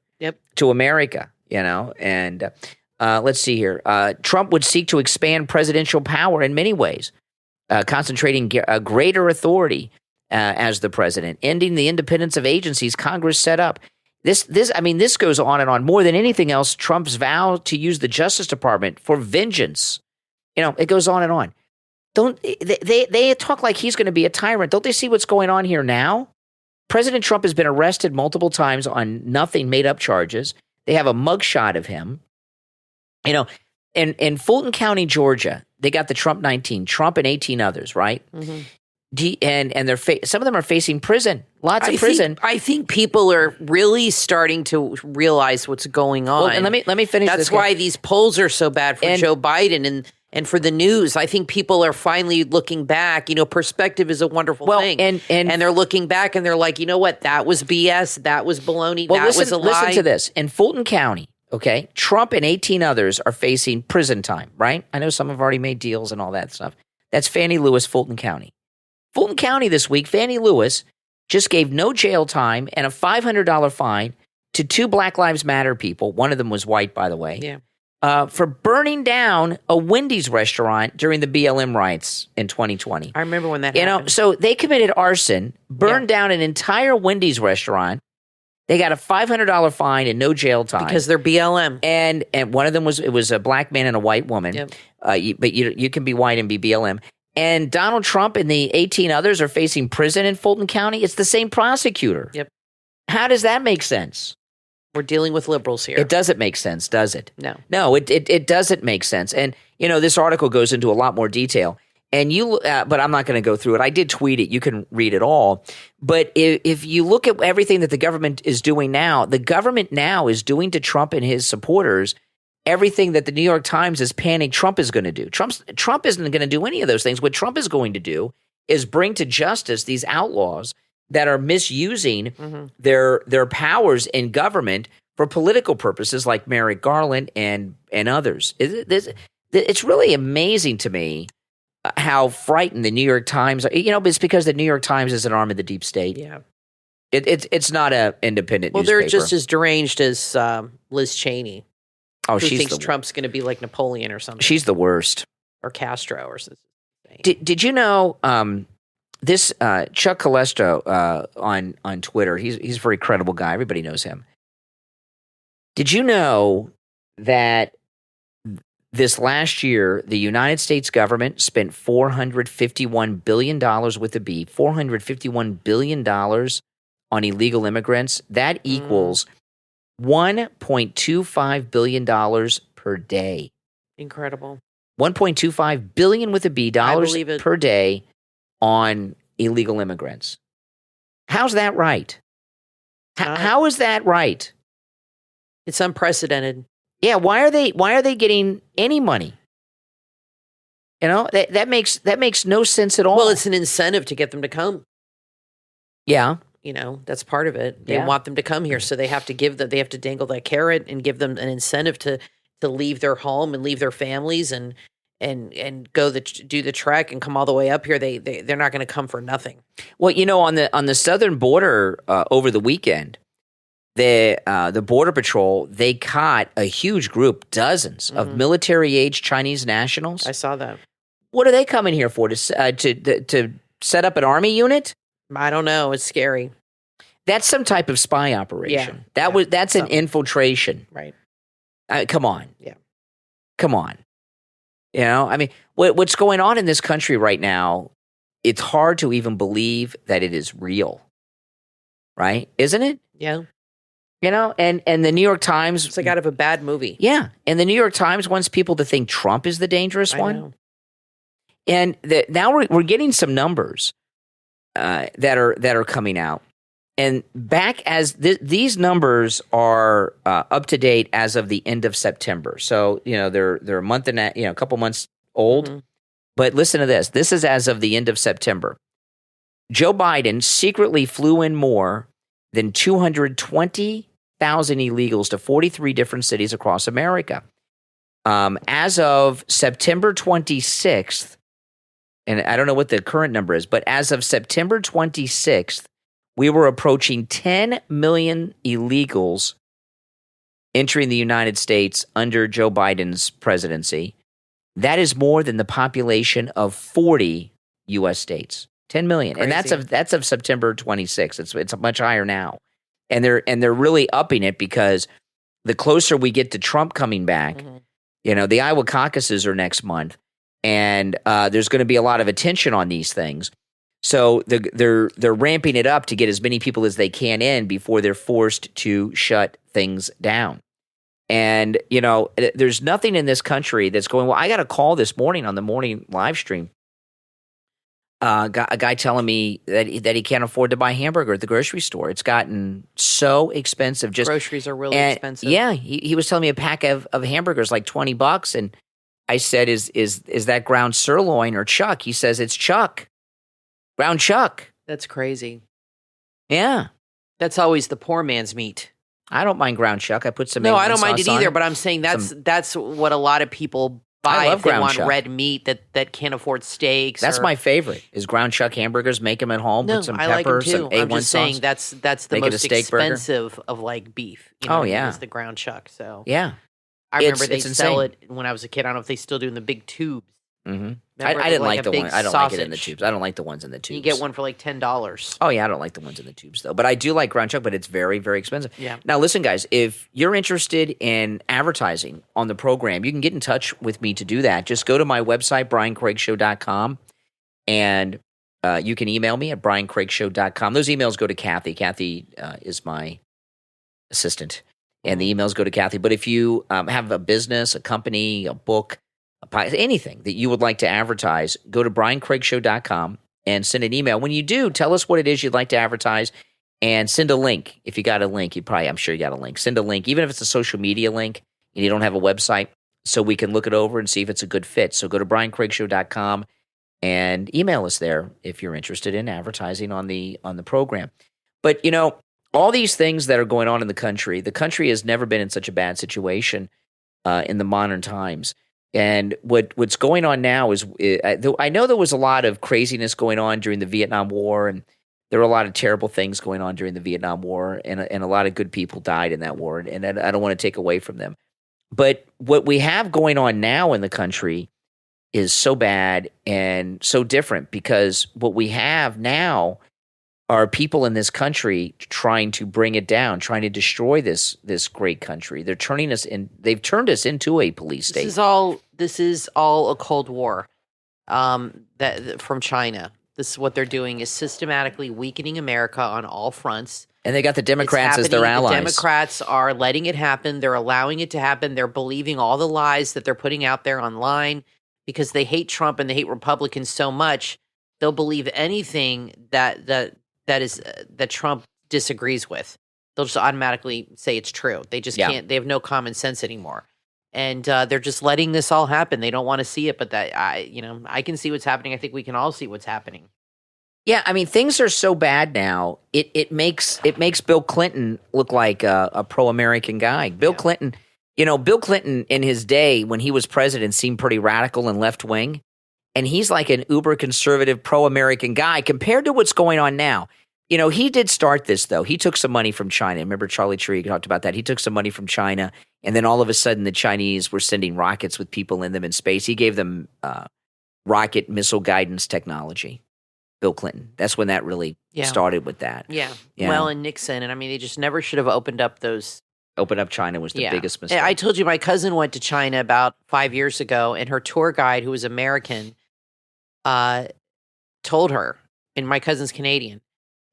to America, and let's see here. Trump would seek to expand presidential power in many ways, concentrating greater authority as the president, ending the independence of agencies Congress set up. This goes on and on. More than anything else, Trump's vow to use the Justice Department for vengeance. It goes on and on. They talk like he's going to be a tyrant. Don't they see what's going on here now? President Trump has been arrested multiple times on nothing, made-up charges. They have a mugshot of him. In Fulton County, Georgia, they got the Trump 19, Trump and 18 others, right? Mm-hmm. And they're some of them are facing prison, lots of prison. I think people are really starting to realize what's going on. Well, and let me finish. That's why these polls are so bad for Joe Biden and for the news. I think people are finally looking back. Perspective is a wonderful thing. And they're looking back and they're like, you know what? That was BS. That was baloney. That was a lie. Listen to this. In Fulton County, okay, Trump and 18 others are facing prison time, right? I know some have already made deals and all that stuff. That's Fannie Lewis, Fulton County. Fulton County this week, Fannie Lewis just gave no jail time and a $500 fine to two Black Lives Matter people. One of them was white, by the way. for burning down a Wendy's restaurant during the BLM riots in 2020. I remember when that happened. So they committed arson, burned down an entire Wendy's restaurant. They got a $500 fine and no jail time because they're BLM. And one of them was a black man and a white woman. Yep. But you can be white and be BLM. And Donald Trump and the 18 others are facing prison in Fulton County. It's the same prosecutor. Yep. How does that make sense? We're dealing with liberals here. It doesn't make sense, does it? No, it doesn't make sense. And this article goes into a lot more detail. And but I'm not going to go through it. I did tweet it. You can read it all. But if you look at everything that the government is doing now, the government now is doing to Trump and his supporters everything that the New York Times is panning Trump is going to do. Trump isn't going to do any of those things. What Trump is going to do is bring to justice these outlaws that are misusing their powers in government for political purposes, like Merrick Garland and others. It's really amazing to me how frightened the New York Times are. It's because the New York Times is an arm of the deep state. Yeah, it's not an independent newspaper. They're just as deranged as Liz Cheney. Oh, who thinks Trump's going to be like Napoleon or something. She's the worst. Or Castro or something. Did you know this Chuck Calestro on Twitter? He's a very credible guy. Everybody knows him. Did you know that this last year the United States government spent $451 billion with a B, $451 billion on illegal immigrants? That equals $1.25 billion per day. Incredible. $1.25 billion with a B dollars per day on illegal immigrants. How's that right? How is that right? It's unprecedented. Yeah, why are they getting any money? That makes no sense at all. Well, it's an incentive to get them to come. Yeah. That's part of it. They want them to come here, so they have to dangle that carrot and give them an incentive to leave their home and leave their families and go do the trek and come all the way up here. They're not going to come for nothing. Well, on the southern border over the weekend, the Border Patrol, they caught a huge group, dozens of military-age Chinese nationals. I saw that. What are they coming here for? To set up an army unit? I don't know. It's scary. That's some type of spy operation. Yeah. That's an infiltration. Right. Come on. Yeah. Come on. What's going on in this country right now, it's hard to even believe that it is real. Right? Isn't it? Yeah. And the New York Times. It's like out of a bad movie. Yeah. And the New York Times wants people to think Trump is the dangerous one. Know. And now we're getting some numbers that are coming out. And back as these numbers are up to date as of the end of September. So, they're a month and a couple months old. Mm-hmm. But listen to this. This is as of the end of September. Joe Biden secretly flew in more than 220,000 illegals to 43 different cities across America. As of September 26th, and I don't know what the current number is, but as of September 26th, we were approaching 10 million illegals entering the United States under Joe Biden's presidency. That is more than the population of 40 U.S. states. 10 million. Crazy. And that's of September 26th. It's much higher now. And they're really upping it because the closer we get to Trump coming back, the Iowa caucuses are next month, and there's going to be a lot of attention on these things. So they're ramping it up to get as many people as they can in before they're forced to shut things down. And, there's nothing in this country that's going, well, I got a call this morning on the morning live stream. A guy telling me that he can't afford to buy hamburger at the grocery store. It's gotten so expensive. Groceries are really expensive. Yeah, he was telling me a pack of hamburgers like $20, and I said, "Is that ground sirloin or chuck?" He says it's chuck, ground chuck. That's crazy. Yeah, that's always the poor man's meat. I don't mind ground chuck. I put some. No, I don't mind it either. But I'm saying that's what a lot of people buy if they want red meat that can't afford steaks. That's my favorite is ground chuck hamburgers. Make them at home. No, put some I pepper, like them too. some A1 I'm just saying sauce. that's the most expensive of like beef. Is the ground chuck. So yeah, I remember they sell it when I was a kid. I don't know if they still do in the big tubes. Mm-hmm. I didn't like the one. I don't like it in the tubes. I don't like the ones in the tubes. You get one for like $10. Oh yeah, I don't like the ones in the tubes though. But I do like ground chuck, but it's very, very expensive. Yeah. Now listen, guys, if you're interested in advertising on the program, you can get in touch with me to do that. Just go to my website, briancraigshow.com, and you can email me at briancraigshow.com. Those emails go to Kathy. Kathy is my assistant, and the emails go to Kathy. But if you have a business, a company, a book, anything that you would like to advertise, go to briancraigshow.com and send an email. When you do, tell us what it is you'd like to advertise and send a link. If you got a link, I'm sure you got a link. Send a link, even if it's a social media link and you don't have a website, so we can look it over and see if it's a good fit. So go to briancraigshow.com and email us there if you're interested in advertising on the program. But, all these things that are going on in the country has never been in such a bad situation in the modern times. And what's going on now is, I know there was a lot of craziness going on during the Vietnam War, and there were a lot of terrible things going on during the Vietnam War, and a lot of good people died in that war, and I don't want to take away from them. But what we have going on now in the country is so bad and so different, because what we have now are people in this country trying to bring it down, trying to destroy this great country. They've turned us into a police state. This is all a Cold War from China. This is what they're doing, is systematically weakening America on all fronts. And they got the Democrats as their allies. The Democrats are letting it happen. They're allowing it to happen. They're believing all the lies that they're putting out there online because they hate Trump and they hate Republicans so much. They'll believe anything that Trump disagrees with. They'll just automatically say it's true. They just can't. They have no common sense anymore, and they're just letting this all happen. They don't want to see it, but I can see what's happening. I think we can all see what's happening. Yeah, I mean, things are so bad now. It makes Bill Clinton look like a pro-American guy. Bill Clinton in his day when he was president seemed pretty radical and left-wing. And he's like an uber-conservative, pro-American guy compared to what's going on now. He did start this, though. He took some money from China. Remember Charlie Tree talked about that. He took some money from China, and then all of a sudden the Chinese were sending rockets with people in them in space. He gave them rocket missile guidance technology, Bill Clinton. That's when that really started with that. Yeah. Well, and Nixon. And, I mean, they just never should have opened up those. Open up China was the biggest mistake. I told you my cousin went to China about 5 years ago, and her tour guide, who was American, told her, and my cousin's Canadian,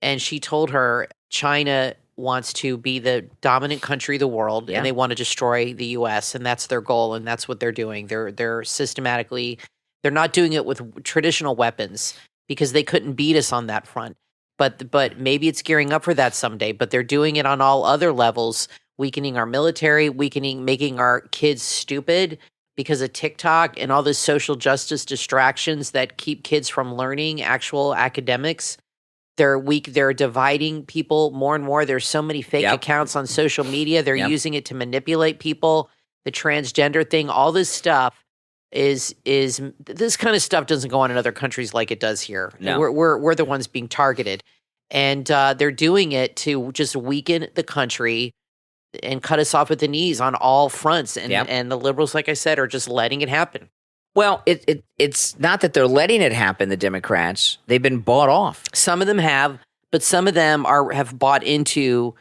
and she told her China wants to be the dominant country of the world, and they want to destroy the U.S., and that's their goal, and that's what they're doing. They're systematically, they're not doing it with traditional weapons because they couldn't beat us on that front. But maybe it's gearing up for that someday. But they're doing it on all other levels, weakening our military, making our kids stupid because of TikTok and all the social justice distractions that keep kids from learning actual academics. They're weak. They're dividing people more and more. There's so many fake accounts on social media. They're using it to manipulate people. The transgender thing, all this stuff is this kind of stuff doesn't go on in other countries like it does here. No. We're the ones being targeted, and they're doing it to just weaken the country and cut us off at the knees on all fronts. And the liberals, like I said, are just letting it happen. Well, it's not that they're letting it happen, the Democrats. They've been bought off. Some of them have, but some of them have bought into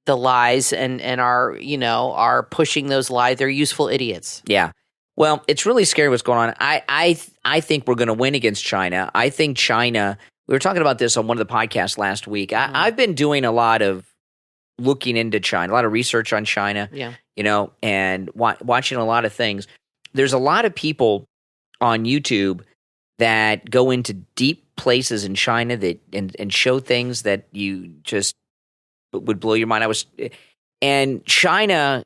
the lies and are pushing those lies. They're useful idiots. Yeah. Well, it's really scary what's going on. I think we're going to win against China. I think China, we were talking about this on one of the podcasts last week. I've been doing a lot of looking into China, a lot of research on China, and watching a lot of things. There's a lot of people on YouTube that go into deep places in China that and show things that you just would blow your mind. And China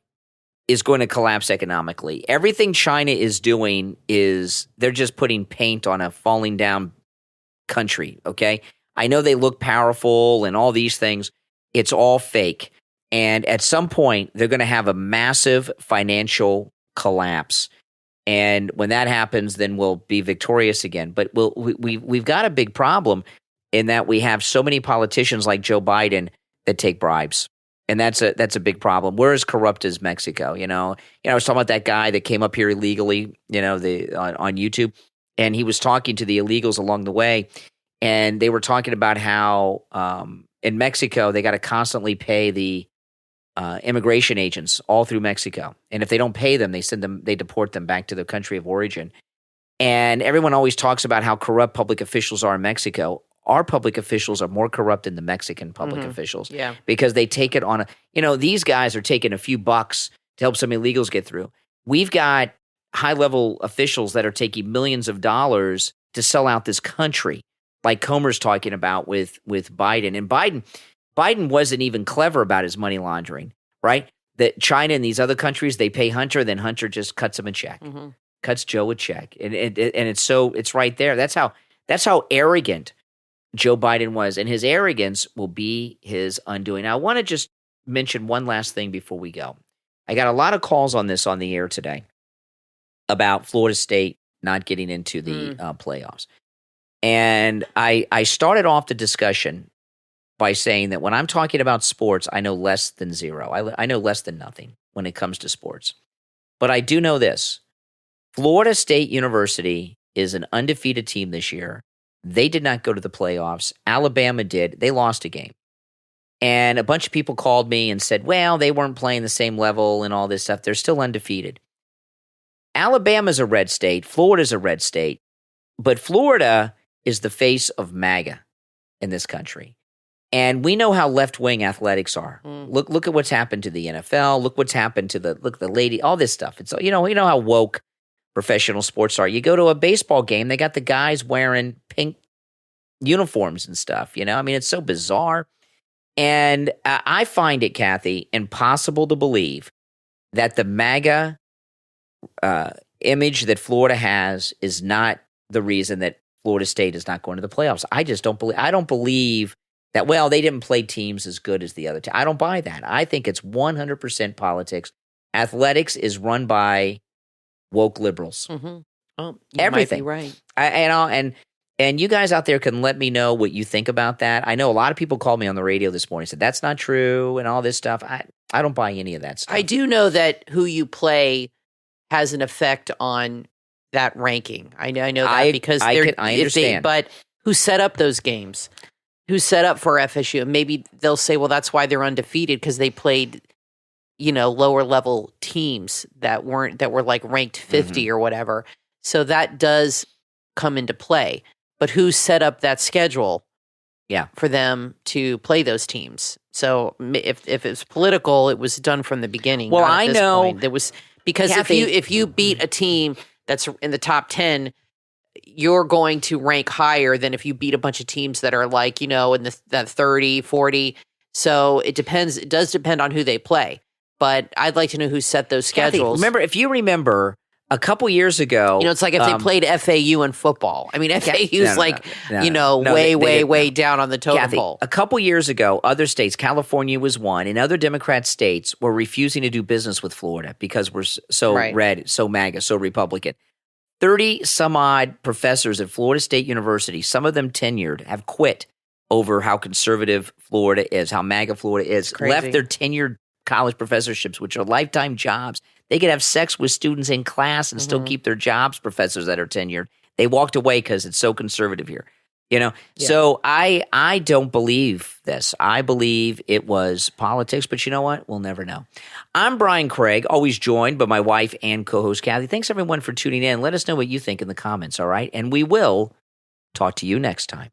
is going to collapse economically. Everything China is doing is they're just putting paint on a falling down country, okay? I know they look powerful and all these things. It's all fake. And at some point, they're going to have a massive financial collapse. And when that happens, then we'll be victorious again. But we've got a big problem in that we have so many politicians like Joe Biden that take bribes. And that's a big problem. We're as corrupt as Mexico, I was talking about that guy that came up here illegally, on YouTube, and he was talking to the illegals along the way, and they were talking about how in Mexico they got to constantly pay the immigration agents all through Mexico, and if they don't pay them, they deport them back to their country of origin. And everyone always talks about how corrupt public officials are in Mexico. Our public officials are more corrupt than the Mexican public officials. Yeah. Because they take it on these guys are taking a few bucks to help some illegals get through. We've got high-level officials that are taking millions of dollars to sell out this country, like Comer's talking about with Biden. And Biden wasn't even clever about his money laundering, right? That China and these other countries, they pay Hunter, then Hunter just cuts them a check, cuts Joe a check. And it's right there. That's how arrogant Joe Biden was, and his arrogance will be his undoing. Now, I want to just mention one last thing before we go. I got a lot of calls on this on the air today about Florida State not getting into the playoffs. And I started off the discussion by saying that when I'm talking about sports, I know less than zero. I know less than nothing when it comes to sports. But I do know this. Florida State University is an undefeated team this year. They did not go to the playoffs. Alabama did. They lost a game. And a bunch of people called me and said, well, they weren't playing the same level and all this stuff. They're still undefeated. Alabama's a red state. Florida's a red state. But Florida is the face of MAGA in this country. And we know how left-wing athletics are. Look at what's happened to the NFL. Look what's happened to the lady, all this stuff. It's you know how woke professional sports are. You go to a baseball game, they got the guys wearing pink uniforms and stuff, it's so bizarre. And I find it, Kathy, impossible to believe that the MAGA image that Florida has is not the reason that Florida State is not going to the playoffs. I don't believe that, well, they didn't play teams as good as the other team. I don't buy that. I think it's 100% politics. Athletics is run by woke liberals. Oh, everything. Might be right. And you guys out there can let me know what you think about that. I know a lot of people called me on the radio this morning and said that's not true and all this stuff. I don't buy any of that stuff. I do know that who you play has an effect on that ranking. I know that because I understand. But who set up those games? Who set up for FSU? Maybe they'll say, well, that's why they're undefeated because they played lower level teams that were like ranked 50 or whatever. So that does come into play. But who set up that schedule for them to play those teams? So if it's political, it was done from the beginning. Well, I know point. There was because Kathy, if you beat a team that's in the top 10, you're going to rank higher than if you beat a bunch of teams that are like, in the 30, 40. So it depends. It does depend on who they play. But I'd like to know who set those schedules. Kathy, if you remember a couple years ago. It's like if they played FAU in football. I mean, FAU's way down on the totem pole. A couple years ago, other states, California was one, and other Democrat states were refusing to do business with Florida because we're so red, so MAGA, so Republican. 30 some odd professors at Florida State University, some of them tenured, have quit over how conservative Florida is, how MAGA Florida is, left their tenured college professorships, which are lifetime jobs. They could have sex with students in class and still keep their jobs, professors that are tenured. They walked away because it's so conservative here. So I don't believe this. I believe it was politics, but you know what? We'll never know. I'm Brian Craig, always joined by my wife and co-host Kathy. Thanks everyone for tuning in. Let us know what you think in the comments, all right? And we will talk to you next time.